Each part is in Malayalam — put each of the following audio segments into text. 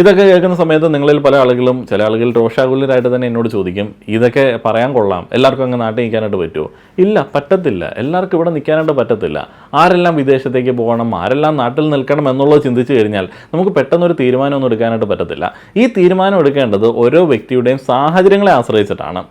ഇതൊക്കെ കേൾക്കുന്ന സമയത്ത് നിങ്ങളിൽ പല ആളുകളും ചില ആളുകൾ രോഷാകുലരായിട്ട് തന്നെ എന്നോട് ചോദിക്കും, ഇതൊക്കെ പറയാൻ കൊള്ളാം, എല്ലാവർക്കും അങ്ങ് നാട്ടിൽ നിൽക്കാനായിട്ട് പറ്റുമോ? ഇല്ല, പറ്റത്തില്ല. എല്ലാവർക്കും ഇവിടെ നിൽക്കാനായിട്ട് പറ്റത്തില്ല. ആരെല്ലാം വിദേശത്തേക്ക് പോകണം, ആരെല്ലാം നാട്ടിൽ നിൽക്കണം എന്നുള്ളത് ചിന്തിച്ചു കഴിഞ്ഞാൽ നമുക്ക് പെട്ടെന്നൊരു തീരുമാനമൊന്നും എടുക്കാനായിട്ട് പറ്റത്തില്ല. ഈ തീരുമാനം എടുക്കേണ്ടത് ഓരോ വ്യക്തിയുടെയും സാഹചര്യങ്ങളെ ആശ്രയിച്ചിട്ടാണ്.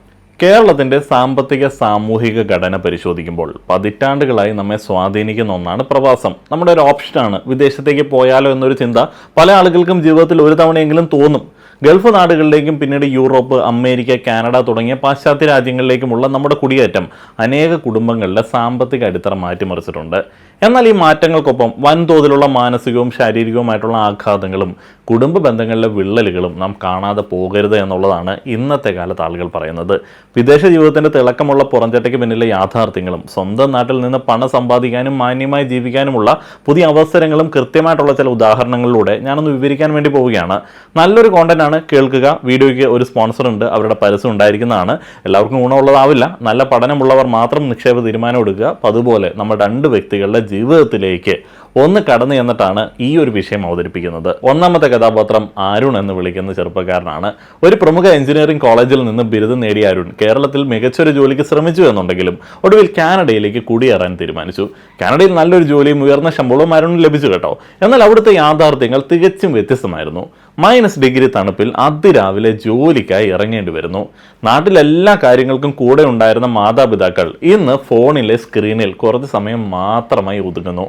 കേരളത്തിൻ്റെ സാമ്പത്തിക സാമൂഹിക ഘടന പരിശോധിക്കുമ്പോൾ പതിറ്റാണ്ടുകളായി നമ്മെ സ്വാധീനിക്കുന്ന ഒന്നാണ് പ്രവാസം. നമ്മുടെ ഒരു ഓപ്ഷനാണ്. വിദേശത്തേക്ക് പോയാലോ എന്നൊരു ചിന്ത പല ആളുകൾക്കും ജീവിതത്തിൽ ഒരു തവണയെങ്കിലും തോന്നും. ഗൾഫ് നാടുകളിലേക്കും പിന്നീട് യൂറോപ്പ്, അമേരിക്ക, കാനഡ തുടങ്ങിയ പാശ്ചാത്യ രാജ്യങ്ങളിലേക്കുമുള്ള നമ്മുടെ കുടിയേറ്റം അനേക കുടുംബങ്ങളുടെ സാമ്പത്തിക അടിത്തറ മാറ്റിമറിച്ചിട്ടുണ്ട്. എന്നാൽ ഈ മാറ്റങ്ങൾക്കൊപ്പം വൻതോതിലുള്ള മാനസികവും ശാരീരികവുമായിട്ടുള്ള ആഘാതങ്ങളും കുടുംബ ബന്ധങ്ങളിലെ വിള്ളലുകളും നാം കാണാതെ പോകരുത് എന്നുള്ളതാണ് ഇന്നത്തെ കാലത്ത് ആളുകൾ പറയുന്നത്. വിദേശ ജീവിതത്തിൻ്റെ തിളക്കമുള്ള പുറംചട്ടയ്ക്ക് പിന്നിലെ യാഥാർത്ഥ്യങ്ങളും സ്വന്തം നാട്ടിൽ നിന്ന് പണം സമ്പാദിക്കാനും മാന്യമായി ജീവിക്കാനുമുള്ള പുതിയ അവസരങ്ങളും കൃത്യമായിട്ടുള്ള ചില ഉദാഹരണങ്ങളിലൂടെ ഞാനൊന്ന് വിവരിക്കാൻ വേണ്ടി പോവുകയാണ്. നല്ലൊരു കോണ്ടന്റ് ആണ്, കേൾക്കുക. വീഡിയോയ്ക്ക് ഒരു സ്പോൺസർ ഉണ്ട്, അവരുടെ പരസ്യം ഉണ്ടായിരിക്കുന്നതാണ്. എല്ലാവർക്കും ഗുണമുള്ളതാവില്ല. നല്ല പഠനമുള്ളവർ മാത്രം നിക്ഷേപ തീരുമാനം എടുക്കുക. അതുപോലെ നമ്മൾ രണ്ട് വ്യക്തികളുടെ ജീവിതത്തിലേക്ക് ഒന്ന് കടന്നു ചെന്നിട്ടാണ് ഈ ഒരു വിഷയം അവതരിപ്പിക്കുന്നത്. ഒന്നാമത്തെ കഥാപാത്രം അരുൺ എന്ന് വിളിക്കുന്ന ചെറുപ്പക്കാരനാണ്. ഒരു പ്രമുഖ എഞ്ചിനീയറിംഗ് കോളേജിൽ നിന്ന് ബിരുദം നേടിയ അരുൺ കേരളത്തിൽ മികച്ചൊരു ജോലിക്ക് ശ്രമിച്ചു എന്നുണ്ടെങ്കിലും ഒടുവിൽ കാനഡയിലേക്ക് കുടിയേറാൻ തീരുമാനിച്ചു. കാനഡയിൽ നല്ലൊരു ജോലിയും ഉയർന്ന ശമ്പളവും അരുണിന് ലഭിച്ചു കേട്ടോ. എന്നാൽ അവിടുത്തെ യാഥാർത്ഥ്യങ്ങൾ തികച്ചും വ്യത്യസ്തമായിരുന്നു. -ഡിഗ്രി തണുപ്പിൽ അതിരാവിലെ ജോലിക്കായി ഇറങ്ങേണ്ടി വരുന്നു. നാട്ടിലെല്ലാ കാര്യങ്ങൾക്കും കൂടെ ഉണ്ടായിരുന്ന മാതാപിതാക്കൾ ഇന്ന് ഫോണിലെ സ്ക്രീനിൽ കുറച്ച് സമയം മാത്രമായി ഒതുങ്ങുന്നു.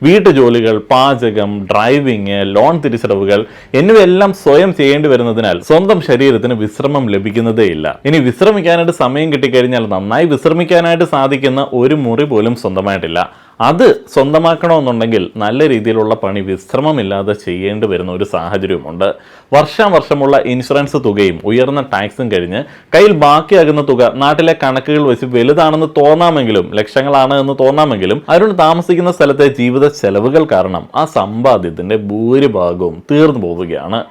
വീട്ടുജോലികൾ, പാചകം, ഡ്രൈവിംഗ്, ലോൺ തിരിച്ചടവുകൾ എന്നിവയെല്ലാം സ്വയം ചെയ്യേണ്ടി വരുന്നതിനാൽ സ്വന്തം ശരീരത്തിന് വിശ്രമം ലഭിക്കുന്നതേയില്ല. ഇനി വിശ്രമിക്കാനായിട്ട് സമയം കിട്ടിക്കഴിഞ്ഞാൽ നന്നായി വിശ്രമിക്കാനായിട്ട് സാധിക്കുന്ന ഒരു മുറി പോലും സ്വന്തമായിട്ടില്ല. അത് സ്വന്തമാക്കണമെന്നുണ്ടെങ്കിൽ നല്ല രീതിയിലുള്ള പണി വിശ്രമമില്ലാതെ ചെയ്യേണ്ടി വരുന്ന ഒരു സാഹചര്യവുമുണ്ട്. വർഷമുള്ള ഇൻഷുറൻസ് തുകയും ഉയർന്ന ടാക്സും കഴിഞ്ഞ് കയ്യിൽ ബാക്കിയാകുന്ന തുക നാട്ടിലെ കണക്കുകൾ വെച്ച് വലുതാണെന്ന് തോന്നാമെങ്കിലും, ലക്ഷങ്ങളാണ് എന്ന് തോന്നാമെങ്കിലും, അരുൺ താമസിക്കുന്ന സ്ഥലത്തെ ജീവിത ചെലവുകൾ കാരണം ആ സമ്പാദ്യത്തിന്റെ ഭൂരിഭാഗവും തീർന്നു പോവുകയാണ്.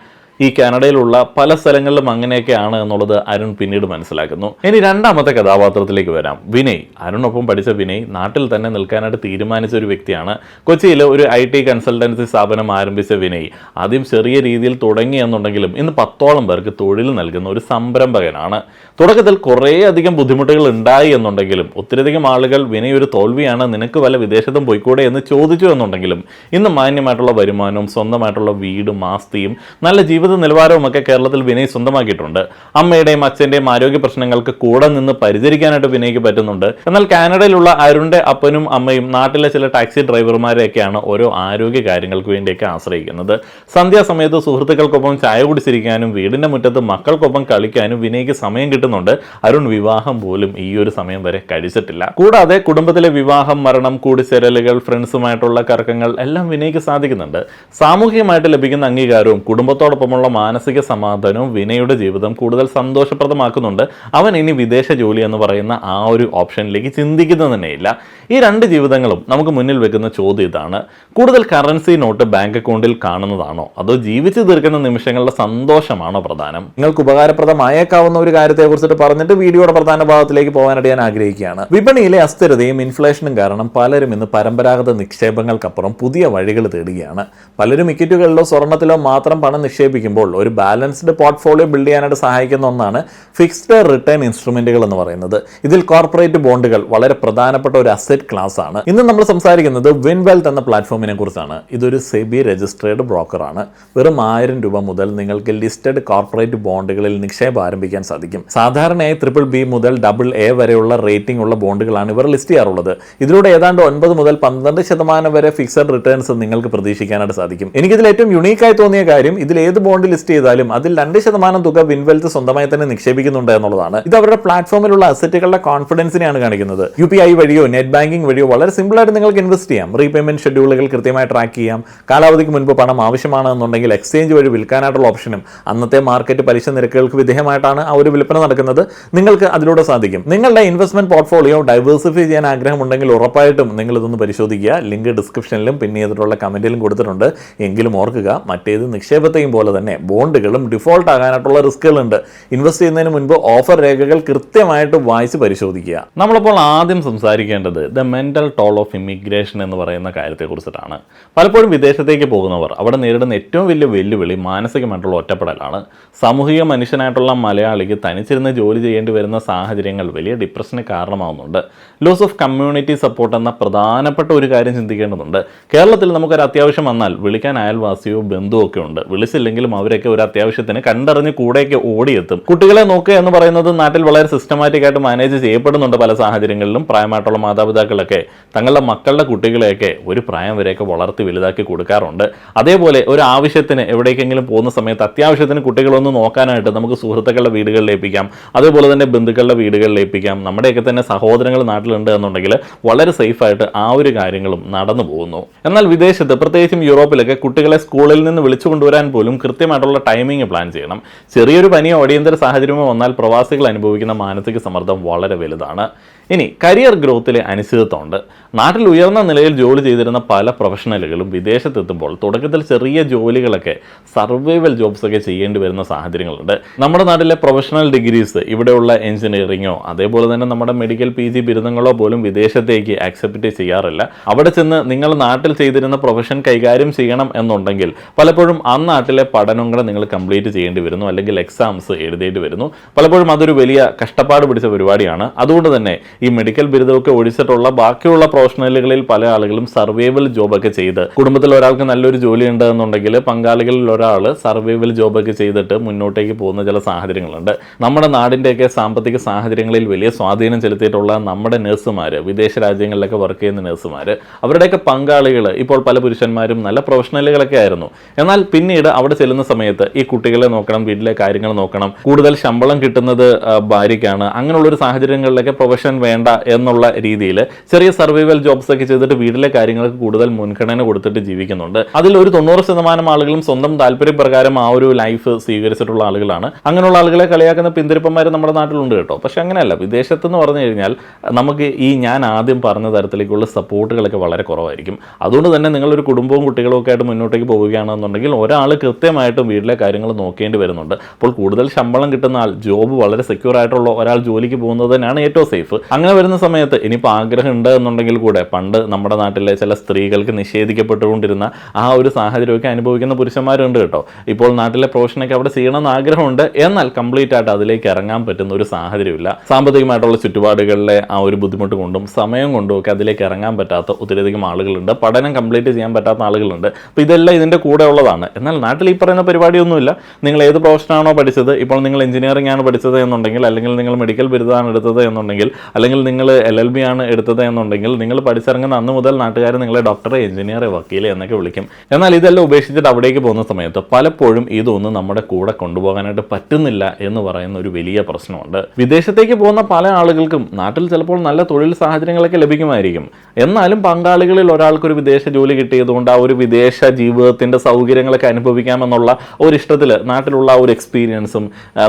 ഈ കാനഡയിലുള്ള പല സ്ഥലങ്ങളിലും അങ്ങനെയൊക്കെയാണ് എന്നുള്ളത് അരുൺ പിന്നീട് മനസ്സിലാക്കുന്നു. ഇനി രണ്ടാമത്തെ കഥാപാത്രത്തിലേക്ക് വരാം. വിനയ്. അരുണൊപ്പം പഠിച്ച വിനയ് നാട്ടിൽ തന്നെ നിൽക്കാനായിട്ട് തീരുമാനിച്ച ഒരു വ്യക്തിയാണ്. കൊച്ചിയിൽ ഒരു IT കൺസൾട്ടൻസി സ്ഥാപനം ആരംഭിച്ച വിനയ് ആദ്യം ചെറിയ രീതിയിൽ തുടങ്ങി എന്നുണ്ടെങ്കിലും ഇന്ന് 10ഓളം പേർക്ക് തൊഴിൽ നൽകുന്ന ഒരു സംരംഭകനാണ്. തുടക്കത്തിൽ കുറേയധികം ബുദ്ധിമുട്ടുകൾ ഉണ്ടായി എന്നുണ്ടെങ്കിലും ഒത്തിരിയധികം ആളുകൾ വിനയ് ഒരു തോൽവിയാണ്, നിനക്ക് വല്ല വിദേശത്തും പോയിക്കൂടെ എന്ന് ചോദിച്ചു എന്നുണ്ടെങ്കിലും ഇന്ന് മാന്യമായിട്ടുള്ള വരുമാനവും സ്വന്തമായിട്ടുള്ള വീടും ആസ്തിയും നല്ല ജീവിത നിലവാരവും ഒക്കെ കേരളത്തിൽ വിനയ് സ്വന്തമാക്കിയിട്ടുണ്ട്. അമ്മയുടെയും അച്ഛൻ്റെയും ആരോഗ്യ പ്രശ്നങ്ങൾക്ക് കൂടെ നിന്ന് പരിചരിക്കാനായിട്ട് വിനയ്ക്ക് പറ്റുന്നുണ്ട്. എന്നാൽ കാനഡയിലുള്ള അരുണിന്റെ അപ്പനും അമ്മയും നാട്ടിലെ ചില ടാക്സി ഡ്രൈവർമാരെയൊക്കെയാണ് ഓരോ ആരോഗ്യ കാര്യങ്ങൾക്ക് വേണ്ടിയൊക്കെ ആശ്രയിക്കുന്നത്. സന്ധ്യാസമയത്ത് സുഹൃത്തുക്കൾക്കൊപ്പം ചായ കുടിച്ചിരിക്കാനും വീടിന്റെ മുറ്റത്ത് മക്കൾക്കൊപ്പം കളിക്കാനും വിനയ്ക്ക് സമയം കിട്ടുന്നുണ്ട്. അരുൺ വിവാഹം പോലും ഈ ഒരു സമയം വരെ കഴിച്ചിട്ടില്ല. കൂടാതെ കുടുംബത്തിലെ വിവാഹം, മരണം, കൂടിച്ചേരലുകൾ, ഫ്രണ്ട്സുമായിട്ടുള്ള കറക്കങ്ങൾ എല്ലാം വിനയ്ക്ക് സാധിക്കുന്നുണ്ട്. സാമൂഹികമായിട്ട് ലഭിക്കുന്ന അംഗീകാരവും കുടുംബത്തോടൊപ്പം മാനസിക സമാധാനവും വിനയുടെ ജീവിതം കൂടുതൽ സന്തോഷപ്രദമാക്കുന്നുണ്ട്. അവൻ ഇനി വിദേശ ജോലി എന്ന് പറയുന്ന ആ ഒരു ഓപ്ഷനിലേക്ക് ചിന്തിക്കുന്നത് തന്നെയില്ല. ഈ രണ്ട് ജീവിതങ്ങളും നമുക്ക് മുന്നിൽ വെക്കുന്ന ചോദ്യം ഇതാണ്: കൂടുതൽ കറൻസി നോട്ട് ബാങ്ക് അക്കൗണ്ടിൽ കാണുന്നതാണോ അതോ ജീവിച്ചു തീർക്കുന്ന നിമിഷങ്ങളുടെ സന്തോഷമാണോ പ്രധാനം? നിങ്ങൾക്ക് ഉപകാരപ്രദമായേക്കാവുന്ന ഒരു കാര്യത്തെക്കുറിച്ചിട്ട് പറഞ്ഞിട്ട് വീഡിയോയുടെ പ്രധാന ഭാഗത്തിലേക്ക് പോകാനായിട്ട് ഞാൻ ആഗ്രഹിക്കുകയാണ്. വിപണിയിലെ അസ്ഥിരതയും ഇൻഫ്ലേഷനും കാരണം പലരും ഇന്ന് പരമ്പരാഗത നിക്ഷേപങ്ങൾക്കപ്പുറം പുതിയ വഴികൾ തേടുകയാണ്. പലരും ഇക്വിറ്റികളിലോ സ്വർണ്ണത്തിലോ മാത്രം പണം നിക്ഷേപിക്കുമ്പോൾ ഒരു ബാലൻസ്ഡ് പോർട്ട്ഫോളിയോ ബിൽഡ് ചെയ്യാനായിട്ട് സഹായിക്കുന്ന ഒന്നാണ് ഫിക്സ്ഡ് റിട്ടേൺ ഇൻസ്ട്രുമെന്റുകൾ എന്ന് പറയുന്നത്. ഇതിൽ കോർപ്പറേറ്റ് ബോണ്ടുകൾ വളരെ പ്രധാനപ്പെട്ട ഒരു അസറ്റ് ക്ലാസ് ആണ്. ഇന്ന് നമ്മൾ സംസാരിക്കുന്നത് വിൻവെൽത്ത് എന്ന പ്ലാറ്റ്ഫോമിനെ കുറിച്ചാണ്. ഇതൊരു സെബി രജിസ്ട്രേഡ് ബ്രോക്കറാണ്. വെറും 1000 രൂപ മുതൽ നിങ്ങൾക്ക് ലിസ്റ്റഡ് കോർപ്പറേറ്റ് ബോണ്ടുകളിൽ നിക്ഷേപം ആരംഭിക്കാൻ സാധിക്കും. സാധാരണയായി BBB മുതൽ AA വരെയുള്ള റേറ്റിംഗ് ഉള്ള ബോണ്ടുകളാണ് ഇവർ ലിസ്റ്റ് ചെയ്യാറുള്ളത്. ഇതിലൂടെ ഏതാണ്ട് 9 മുതൽ 12% വരെ ഫിക്സഡ് റിട്ടേൺസ് നിങ്ങൾക്ക് പ്രതീക്ഷിക്കാനായിട്ട് സാധിക്കും. എനിക്കിതിൽ ഏറ്റവും യുണീക്കായി തോന്നിയ കാര്യം, ഇതിൽ ഏത് ബോണ്ട് ലിസ്റ്റ് ചെയ്താലും അതിൽ 2% തുക വിൻവെൽത്ത് സ്വന്തമായി തന്നെ നിക്ഷേപിക്കുന്നുണ്ട് എന്നുള്ളതാണ്. ഇത് അവരുടെ പ്ലാറ്റ്ഫോമിലുള്ള അസറ്റുകളുടെ കോൺഫിഡൻസിനെയാണ് കാണിക്കുന്നത്. UPI വഴിയോ നെറ്റ് ബാങ്കിംഗ് വഴിയോ വളരെ സിമ്പിൾ ആയിട്ട് നിങ്ങൾക്ക് ഇൻവെസ്റ്റ് ചെയ്യാം. റീപേയ്മെന്റ് ഷെഡ്യൂളുകൾ കൃത്യമായി ട്രാക്ക് ചെയ്യാം. കാലാവധിക്ക് മുൻപ് പണം ആവശ്യമാണെന്നുണ്ടെങ്കിൽ എക്സ്ചേഞ്ച് വഴി വിൽക്കാനായിട്ടുള്ള ഓപ്ഷനും അന്നത്തെ മാർക്കറ്റ് പലിശ നിരക്കുകൾക്ക് വിധേയമായിട്ടാണ് ആ ഒരു വിൽപ്പന നടക്കുന്നത്. നിങ്ങൾക്ക് അതിലൂടെ സാധിക്കും. നിങ്ങളുടെ ഇൻവെസ്റ്റ്മെന്റ് പോർട്ട്ഫോളിയോ ഡൈവേഴ്സിഫൈ ചെയ്യാൻ ആഗ്രഹമുണ്ടെങ്കിൽ ഉറപ്പായിട്ടും നിങ്ങൾ ഇതൊന്ന് പരിശോധിക്കുക. ലിങ്ക് ഡിസ്ക്രിപ്ഷനിലും പിന്നെ ചെയ്തിട്ടുള്ള കമന്റിലും കൊടുത്തിട്ടുണ്ട്. എങ്കിലും ഓർക്കുക, മറ്റേത് നിക്ഷേപത്തെയും പോലെ തന്നെ തന്നെ ബോണ്ടുകളും ഡിഫോൾട്ട് ആകാനായിട്ടുള്ള റിസ്കുകളുണ്ട്. ഇൻവെസ്റ്റ് ചെയ്യുന്നതിന് മുൻപ് ഓഫർ രേഖകൾ കൃത്യമായിട്ട് വായിച്ച് പരിശോധിക്കുക. നമ്മളിപ്പോൾ ആദ്യം സംസാരിക്കേണ്ടത് the mental toll of immigration എന്ന് പറയുന്ന കാര്യത്തെക്കുറിച്ചിട്ടാണ്. പലപ്പോഴും വിദേശത്തേക്ക് പോകുന്നവർ അവിടെ നേരിടുന്ന ഏറ്റവും വലിയ വെല്ലുവിളി മാനസികമായിട്ടുള്ള ഒറ്റപ്പെടലാണ്. സാമൂഹിക മനുഷ്യനായിട്ടുള്ള മലയാളിക്ക് തനിച്ചിരുന്ന് ജോലി ചെയ്യേണ്ടി വരുന്ന സാഹചര്യങ്ങൾ വലിയ ഡിപ്രഷന് കാരണമാവുന്നുണ്ട്. ലോസ് ഓഫ് കമ്മ്യൂണിറ്റി സപ്പോർട്ട് എന്ന പ്രധാനപ്പെട്ട ഒരു കാര്യം ചിന്തിക്കേണ്ടതുണ്ട്. കേരളത്തിൽ നമുക്കൊരു അത്യാവശ്യം വന്നാൽ വിളിക്കാൻ അയൽവാസിയോ ബന്ധുവോ ഒക്കെ ഉണ്ട്. വിളിച്ചില്ലെങ്കിലും അവരൊക്കെ ഒരു അത്യാവശ്യത്തിന് കണ്ടറിഞ്ഞ് കൂടെയൊക്കെ ഓടിയെത്തും. കുട്ടികളെ നോക്കുക എന്ന് പറയുന്നത് നാട്ടിൽ വളരെ സിസ്റ്റമാറ്റിക് ആയിട്ട് മാനേജ് ചെയ്യപ്പെടുന്നുണ്ട്. പല സാഹചര്യങ്ങളിലും പ്രായമായിട്ടുള്ള മാതാപിതാക്കളൊക്കെ തങ്ങളുടെ മക്കളുടെ കുട്ടികളെയൊക്കെ ഒരു പ്രായം വരെയൊക്കെ വളർത്തി വലുതാക്കി കൊടുക്കാറുണ്ട്. അതേപോലെ ഒരു ആവശ്യത്തിന് എവിടേക്കെങ്കിലും പോകുന്ന സമയത്ത് അത്യാവശ്യത്തിന് കുട്ടികളൊന്ന് നോക്കാനായിട്ട് നമുക്ക് സുഹൃത്തുക്കളുടെ വീടുകളിൽ ഏൽപ്പിക്കാം, അതേപോലെ തന്നെ ബന്ധുക്കളുടെ വീടുകളിൽ ഏൽപ്പിക്കാം. നമ്മുടെയൊക്കെ തന്നെ സഹോദരങ്ങൾ നാട്ടിലുണ്ട് എന്നുണ്ടെങ്കിൽ വളരെ സേഫായിട്ട് ആ ഒരു കാര്യങ്ങളും നടന്നു പോകുന്നു. എന്നാൽ വിദേശത്ത്, പ്രത്യേകിച്ചും യൂറോപ്പിലൊക്കെ കുട്ടികളെ സ്കൂളിൽ നിന്ന് വിളിച്ചു കൊണ്ടുവരാൻ പോലും കൃത്യമായിട്ടുള്ള ടൈമിംഗ് പ്ലാൻ ചെയ്യണം. ചെറിയൊരു പനിയോ അടിയന്തര സാഹചര്യമോ വന്നാൽ പ്രവാസികൾ അനുഭവിക്കുന്ന മാനസിക സമ്മർദ്ദം വളരെ വലുതാണ്. ഇനി കരിയർ ഗ്രോത്തിലെ അനിശ്ചിതത്വമുണ്ട്. നാട്ടിൽ ഉയർന്ന നിലയിൽ ജോലി ചെയ്തിരുന്ന പല പ്രൊഫഷണലുകളും വിദേശത്തെത്തുമ്പോൾ തുടക്കത്തിൽ ചെറിയ ജോലികളൊക്കെ സർവൈവൽ ജോബ്സ് ഒക്കെ ചെയ്യേണ്ടി വരുന്ന സാഹചര്യങ്ങളുണ്ട്. നമ്മുടെ നാട്ടിലെ പ്രൊഫഷണൽ ഡിഗ്രീസ്, ഇവിടെയുള്ള എഞ്ചിനീയറിങ്ങോ അതേപോലെ തന്നെ നമ്മുടെ മെഡിക്കൽ PG ബിരുദങ്ങളോ പോലും വിദേശത്തേക്ക് ആക്സെപ്റ്റ് ചെയ്യാറില്ല. അവിടെ ചെന്ന് നിങ്ങൾ നാട്ടിൽ ചെയ്തിരുന്ന പ്രൊഫഷൻ കൈകാര്യം ചെയ്യണം എന്നുണ്ടെങ്കിൽ പലപ്പോഴും ആ നാട്ടിലെ പഠനം കൂടെ നിങ്ങൾ കംപ്ലീറ്റ് ചെയ്യേണ്ടി വരുന്നു, അല്ലെങ്കിൽ എക്സാംസ് എഴുതേണ്ടി വരുന്നു. പലപ്പോഴും അതൊരു വലിയ കഷ്ടപ്പാട് പിടിച്ച പരിപാടിയാണ്. അതുകൊണ്ട് തന്നെ ഈ മെഡിക്കൽ ബിരുദമൊക്കെ ഒഴിച്ചിട്ടുള്ള ബാക്കിയുള്ള പ്രൊഫഷണലുകളിൽ പല ആളുകളും സർവൈവൽ ജോബൊക്കെ ചെയ്ത്, കുടുംബത്തിൽ ഒരാൾക്ക് നല്ലൊരു ജോലി ഉണ്ട് എന്നുണ്ടെങ്കിൽ പങ്കാളികളിൽ ഒരാൾ സർവൈവൽ ജോബൊക്കെ ചെയ്തിട്ട് മുന്നോട്ടേക്ക് പോകുന്ന ചില സാഹചര്യങ്ങളുണ്ട്. നമ്മുടെ നാടിൻ്റെയൊക്കെ സാമ്പത്തിക സാഹചര്യങ്ങളിൽ വലിയ സ്വാധീനം ചെലുത്തിയിട്ടുള്ള നമ്മുടെ നഴ്സുമാർ, വിദേശ രാജ്യങ്ങളിലൊക്കെ വർക്ക് ചെയ്യുന്ന നഴ്സുമാർ, അവരുടെയൊക്കെ പങ്കാളികൾ ഇപ്പോൾ പല പുരുഷന്മാരും നല്ല പ്രൊഫഷണലുകളൊക്കെ ആയിരുന്നു. എന്നാൽ പിന്നീട് അവിടെ ചെല്ലുന്ന സമയത്ത് ഈ കുട്ടികളെ നോക്കണം, വീട്ടിലെ കാര്യങ്ങൾ നോക്കണം, കൂടുതൽ ശമ്പളം കിട്ടുന്നത് ഭാര്യയ്ക്കാണ്, അങ്ങനെയുള്ളൊരു സാഹചര്യങ്ങളിലൊക്കെ പ്രൊഫഷൻ വേണ്ട എന്നുള്ള രീതിയിൽ ചെറിയ സർവൈവൽ ജോബ്സ് ഒക്കെ ചെയ്തിട്ട് വീട്ടിലെ കാര്യങ്ങൾക്ക് കൂടുതൽ മുൻഗണന കൊടുത്തിട്ട് ജീവിക്കുന്നുണ്ട്. അതിൽ ഒരു 90% ആളുകളും സ്വന്തം താല്പര്യപ്രകാരം ആ ഒരു ലൈഫ് സ്വീകരിച്ചിട്ടുള്ള ആളുകളാണ്. അങ്ങനെയുള്ള ആളുകളെ കളിയാക്കുന്ന പിന്തിരിപ്പന്മാർ നമ്മുടെ നാട്ടിലുണ്ട് കേട്ടോ. പക്ഷെ അങ്ങനെയല്ല. വിദേശത്തെന്ന് പറഞ്ഞു കഴിഞ്ഞാൽ നമുക്ക് ഈ ഞാൻ ആദ്യം പറഞ്ഞ തരത്തിലേക്കുള്ള സപ്പോർട്ടുകളൊക്കെ വളരെ കുറവായിരിക്കും. അതുകൊണ്ട് തന്നെ നിങ്ങളൊരു കുടുംബവും കുട്ടികളും ഒക്കെ ആയിട്ട് മുന്നോട്ടേക്ക് പോവുകയാണെന്നുണ്ടെങ്കിൽ ഒരാൾ കൃത്യമായിട്ടും വീട്ടിലെ കാര്യങ്ങൾ നോക്കേണ്ടി വരുന്നുണ്ട്. അപ്പോൾ കൂടുതൽ ശമ്പളം കിട്ടുന്ന ആൾ, ജോബ് വളരെ സെക്യൂർ ആയിട്ടുള്ള ഒരാൾ ജോലിക്ക് പോകുന്നത് തന്നെയാണ് ഏറ്റവും സേഫ്. അങ്ങനെ വരുന്ന സമയത്ത് ഇനിയിപ്പോൾ ആഗ്രഹം ഉണ്ട് എന്നുണ്ടെങ്കിൽ കൂടെ, പണ്ട് നമ്മുടെ നാട്ടിലെ ചില സ്ത്രീകൾക്ക് നിഷേധിക്കപ്പെട്ടുകൊണ്ടിരുന്ന ആ ഒരു സാഹചര്യമൊക്കെ അനുഭവിക്കുന്ന പുരുഷന്മാരുണ്ട് കേട്ടോ. ഇപ്പോൾ നാട്ടിലെ പ്രൊഫഷനൊക്കെ അവിടെ ചെയ്യണമെന്ന് ആഗ്രഹമുണ്ട്, എന്നാൽ കംപ്ലീറ്റ് ആയിട്ട് അതിലേക്ക് ഇറങ്ങാൻ പറ്റുന്ന ഒരു സാഹചര്യമില്ല. സാമ്പത്തികമായിട്ടുള്ള ചുറ്റുപാടുകളിലെ ആ ഒരു ബുദ്ധിമുട്ട് കൊണ്ടും സമയം കൊണ്ടും ഒക്കെ അതിലേക്ക് ഇറങ്ങാൻ പറ്റാത്ത ഒത്തിരിയധികം ആളുകളുണ്ട്. പഠനം കംപ്ലീറ്റ് ചെയ്യാൻ പറ്റാത്ത ആളുകളുണ്ട്. അപ്പോൾ ഇതെല്ലാം ഇതിൻ്റെ കൂടെ ഉള്ളതാണ്. എന്നാൽ നാട്ടിൽ ഈ പറയുന്ന പരിപാടിയൊന്നുമില്ല. നിങ്ങൾ ഏത് പ്രൊഫഷനാണോ പഠിച്ചത്, ഇപ്പോൾ നിങ്ങൾ എഞ്ചിനീയറിംഗ് ആണ് പഠിച്ചത് എന്നുണ്ടെങ്കിൽ, അല്ലെങ്കിൽ നിങ്ങൾ മെഡിക്കൽ ബിരുദമാണ് എടുത്തത് എന്നുണ്ടെങ്കിൽ, അല്ലെങ്കിൽ നിങ്ങൾ LLB ആണ് എടുത്തത് എന്നുണ്ടെങ്കിൽ, നിങ്ങൾ പഠിച്ചിറങ്ങുന്ന അന്ന് മുതൽ നാട്ടുകാർ നിങ്ങളെ ഡോക്ടറെ, എഞ്ചിനീയർ, വക്കീൽ എന്നൊക്കെ വിളിക്കും. എന്നാൽ ഇതെല്ലാം ഉപേക്ഷിച്ചിട്ട് അവിടേക്ക് പോകുന്ന സമയത്ത് പലപ്പോഴും ഇതൊന്നും നമ്മുടെ കൂടെ കൊണ്ടുപോകാനായിട്ട് പറ്റുന്നില്ല എന്ന് പറയുന്ന ഒരു വലിയ പ്രശ്നമുണ്ട്. വിദേശത്തേക്ക് പോകുന്ന പല ആളുകൾക്കും നാട്ടിൽ ചിലപ്പോൾ നല്ല തൊഴിൽ സാഹചര്യങ്ങളൊക്കെ ലഭിക്കുമായിരിക്കും. എന്നാലും പങ്കാളികളിൽ ഒരാൾക്കൊരു വിദേശ ജോലി കിട്ടിയതുകൊണ്ട് ആ ഒരു വിദേശ ജീവിതത്തിൻ്റെ സൗകര്യങ്ങളൊക്കെ അനുഭവിക്കാമെന്നുള്ള ഒരു ഇഷ്ടത്തിൽ നാട്ടിലുള്ള ആ ഒരു എക്സ്പീരിയൻസും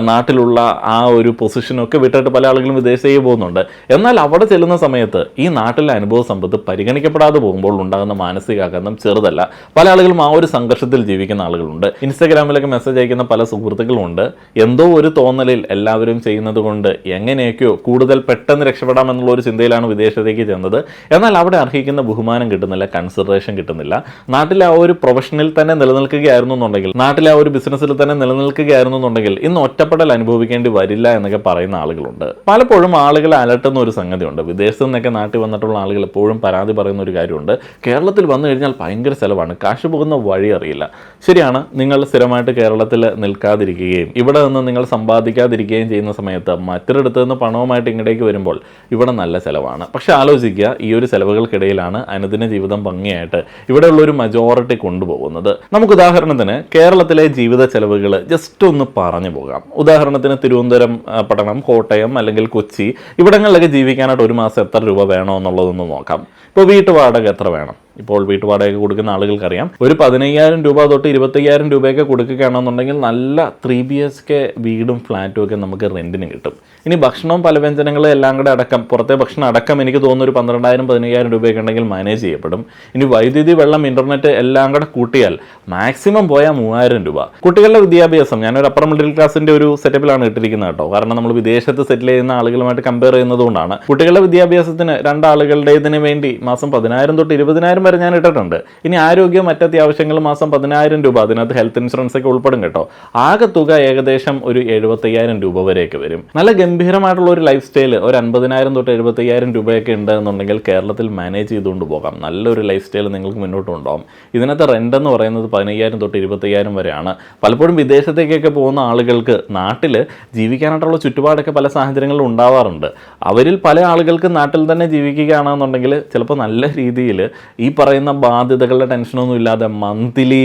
നാട്ടിലുള്ള ആ ഒരു പൊസിഷനും ഒക്കെ വിട്ടിട്ട് പല ആളുകളും വിദേശത്തേക്ക് പോകുന്നുണ്ട്. എന്നാൽ അവിടെ ചെല്ലുന്ന സമയത്ത് ഈ നാട്ടിലെ അനുഭവ സമ്പത്ത് പരിഗണിക്കപ്പെടാതെ പോകുമ്പോൾ ഉണ്ടാകുന്ന മാനസികാഘാതം ചെറുതല്ല. പല ആളുകളും ആ ഒരു സംഘർഷത്തിൽ ജീവിക്കുന്ന ആളുകളുണ്ട്. ഇൻസ്റ്റാഗ്രാമിലൊക്കെ മെസ്സേജ് അയക്കുന്ന പല സുഹൃത്തുക്കളുണ്ട്. എന്തോ ഒരു തോന്നലിൽ എല്ലാവരും ചെയ്യുന്നത് കൊണ്ട് എങ്ങനെയൊക്കെയോ കൂടുതൽ പെട്ടെന്ന് രക്ഷപ്പെടാം എന്നുള്ള ഒരു ചിന്തയിലാണ് വിദേശത്തേക്ക് ചെന്നത്. എന്നാൽ അവിടെ അർഹിക്കുന്ന ബഹുമാനം കിട്ടുന്നില്ല, കൺസിഡറേഷൻ കിട്ടുന്നില്ല. നാട്ടിലെ ആ ഒരു പ്രൊഫഷനിൽ തന്നെ നിലനിൽക്കുകയായിരുന്നു എന്നുണ്ടെങ്കിൽ, നാട്ടിലെ ആ ഒരു ബിസിനസ്സിൽ തന്നെ നിലനിൽക്കുകയായിരുന്നു എന്നുണ്ടെങ്കിൽ ഇന്ന് ഒറ്റപ്പെടൽ അനുഭവിക്കേണ്ടി വരില്ല എന്നൊക്കെ പറയുന്ന ആളുകളുണ്ട്. പലപ്പോഴും ആളുകളെ അലട്ടുന്ന ഒരു സംഗതിയുണ്ട്. വിദേശത്ത് നിന്നൊക്കെ നാട്ടിൽ വന്നിട്ടുള്ള ആളുകൾ എപ്പോഴും പരാതി പറയുന്ന ഒരു കാര്യമുണ്ട്. കേരളത്തിൽ വന്നു കഴിഞ്ഞാൽ ഭയങ്കര ചിലവാണ്, കാശ് പോകുന്ന വഴി അറിയില്ല. ശരിയാണ്. നിങ്ങൾ സ്ഥിരമായിട്ട് കേരളത്തിൽ നിൽക്കാതിരിക്കുകയും ഇവിടെ നിന്ന് നിങ്ങൾ സമ്പാദിക്കാതിരിക്കുകയും ചെയ്യുന്ന സമയത്ത് മറ്റൊരിടത്ത് നിന്ന് പണവുമായിട്ട് ഇങ്ങോട്ടേക്ക് വരുമ്പോൾ ഇവിടെ നല്ല ചിലവാണ്. പക്ഷെ ആലോചിക്കുക, ഈ ഒരു ചിലവുകൾക്കിടയിലാണ് അനുദിന ജീവിതം ഭംഗിയായിട്ട് ഇവിടെയുള്ള ഒരു മജോറിറ്റി കൊണ്ടുപോകുന്നത്. നമുക്ക് ഉദാഹരണത്തിന് കേരളത്തിലെ ജീവിത ചെലവുകൾ ജസ്റ്റ് ഒന്ന് പറഞ്ഞു പോകാം. ഉദാഹരണത്തിന് തിരുവനന്തപുരം പട്ടണം, കോട്ടയം അല്ലെങ്കിൽ കൊച്ചി ഇവിടങ്ങളിലൊക്കെ ജീവിക്കാനായിട്ട് ഒരു മാസം എത്ര രൂപ വേണോ എന്നുള്ളതൊന്ന് നോക്കാം. ഇപ്പോൾ വീട്ടുവാടക എത്ര വേണം? ഇപ്പോൾ വീട്ടുവാടക കൊടുക്കുന്ന ആളുകൾക്കറിയാം, ഒരു 15,000 രൂപ തൊട്ട് 25,000 രൂപയൊക്കെ കൊടുക്കുകയാണെന്നുണ്ടെങ്കിൽ നല്ല 3 BHK വീടും ഫ്ലാറ്റും ഒക്കെ നമുക്ക് റെന്റിന് കിട്ടും. ഇനി ഭക്ഷണവും പലവ്യഞ്ജനങ്ങളും എല്ലാം കൂടെ അടക്കം, പുറത്തെ ഭക്ഷണം അടക്കം എനിക്ക് തോന്നുന്നു ഒരു 12,000-15,000 രൂപയൊക്കെ ഉണ്ടെങ്കിൽ മാനേജ് ചെയ്യപ്പെടും. ഇനി വൈദ്യുതി, വെള്ളം, ഇന്റർനെറ്റ് എല്ലാം കൂടെ കൂട്ടിയാൽ മാക്സിമം പോയാൽ 3,000 രൂപ. കുട്ടികളുടെ വിദ്യാഭ്യാസം ഞാനൊരു അപ്പർ മിഡിൽ ക്ലാസിന്റെ ഒരു സെറ്റപ്പിലാണ് ഇട്ടിരിക്കുന്നത് കേട്ടോ, കാരണം നമ്മൾ വിദേശത്ത് സെറ്റിൽ ചെയ്യുന്ന ആളുകളുമായിട്ട് കമ്പയർ ചെയ്യുന്നതുകൊണ്ടാണ്. കുട്ടികളുടെ വിദ്യാഭ്യാസത്തിന് രണ്ടാളുകളുടേതിന് വേണ്ടി മാസം 10,000 തൊട്ട് 20,000 വരെ ഞാൻ ഇട്ടിട്ടുണ്ട്. ഇനി ആരോഗ്യം, മറ്റത്യാവശ്യങ്ങൾ മാസം 10,000 രൂപ, അതിനകത്ത് ഹെൽത്ത് ഇൻഷുറൻസ് ഒക്കെ ഉൾപ്പെടും കേട്ടോ. ആകെ തുക ഏകദേശം ഒരു 75,000 രൂപ വരെയൊക്കെ വരും. നല്ല ഗംഭീരമായിട്ടുള്ള ഒരു ലൈഫ് സ്റ്റൈല് ഒരു 50,000 തൊട്ട് 75,000 രൂപയൊക്കെ ഉണ്ട് എന്നുണ്ടെങ്കിൽ കേരളത്തിൽ മാനേജ് ചെയ്തുകൊണ്ട് പോകാം. നല്ലൊരു ലൈഫ് സ്റ്റൈൽ നിങ്ങൾക്ക് മുന്നോട്ട് ഉണ്ടാവും. ഇതിനകത്ത് റെന്റ് എന്ന് പറയുന്നത് 15,000 തൊട്ട് 25,000 വരെയാണ്. പലപ്പോഴും വിദേശത്തേക്കൊക്കെ പോകുന്ന ആളുകൾക്ക് നാട്ടിൽ ജീവിക്കാനായിട്ടുള്ള ചുറ്റുപാടൊക്കെ പല സാഹചര്യങ്ങളിലും ഉണ്ടാവാറുണ്ട്. അവരിൽ പല ആളുകൾക്ക് നാട്ടിൽ തന്നെ ജീവിക്കുകയാണെന്നുണ്ടെങ്കിൽ ചിലപ്പോൾ നല്ല രീതിയിൽ ഈ പറയുന്ന ബാധ്യതകളുടെ ടെൻഷനൊന്നും ഇല്ലാതെ മന്ത്ലി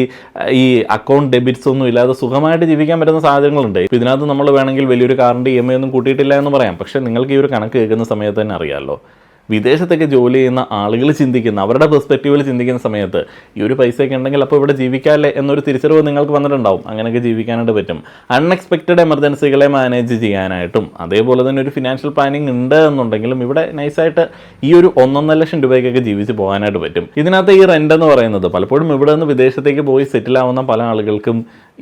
ഈ അക്കൗണ്ട് ഡെബിറ്റ്സ് ഒന്നും ഇല്ലാതെ സുഖമായിട്ട് ജീവിക്കാൻ പറ്റുന്ന സാഹചര്യങ്ങളുണ്ട്. ഇതിനകത്ത് നമ്മൾ വേണമെങ്കിൽ വലിയൊരു കാറിൻ്റെ EMI ഒന്നും കൂട്ടിയിട്ടില്ല എന്ന് പറയാം. പക്ഷേ നിങ്ങൾക്ക് ഈ ഒരു കണക്ക് കേൾക്കുന്ന സമയത്ത് തന്നെ അറിയാമല്ലോ, വിദേശത്തൊക്കെ ജോലി ചെയ്യുന്ന ആളുകൾ ചിന്തിക്കുന്ന, അവരുടെ പെർസ്പെക്റ്റീവിൽ ചിന്തിക്കുന്ന സമയത്ത് ഈ ഒരു പൈസയൊക്കെ ഉണ്ടെങ്കിൽ അപ്പോൾ ഇവിടെ ജീവിക്കാമല്ലേ എന്നൊരു തിരിച്ചറിവ് നിങ്ങൾക്ക് വന്നിട്ടുണ്ടാവും. അങ്ങനെയൊക്കെ ജീവിക്കാനായിട്ട് പറ്റും. അൺഎക്സ്പെക്റ്റഡ് എമർജൻസികളെ മാനേജ് ചെയ്യാനായിട്ടും അതേപോലെ തന്നെ ഒരു ഫിനാൻഷ്യൽ പ്ലാനിങ് ഉണ്ട് എന്നുണ്ടെങ്കിലും ഇവിടെ നൈസായിട്ട് ഈ ഒരു 1.5 ലക്ഷം രൂപയ്ക്കൊക്കെ ജീവിച്ച് പോകാനായിട്ട് പറ്റും. ഇതിനകത്ത് ഈ റെൻ്റ് എന്ന് പറയുന്നത് പലപ്പോഴും ഇവിടെ നിന്ന് വിദേശത്തേക്ക് പോയി സെറ്റിൽ ആവുന്ന പല ആളുകൾക്കും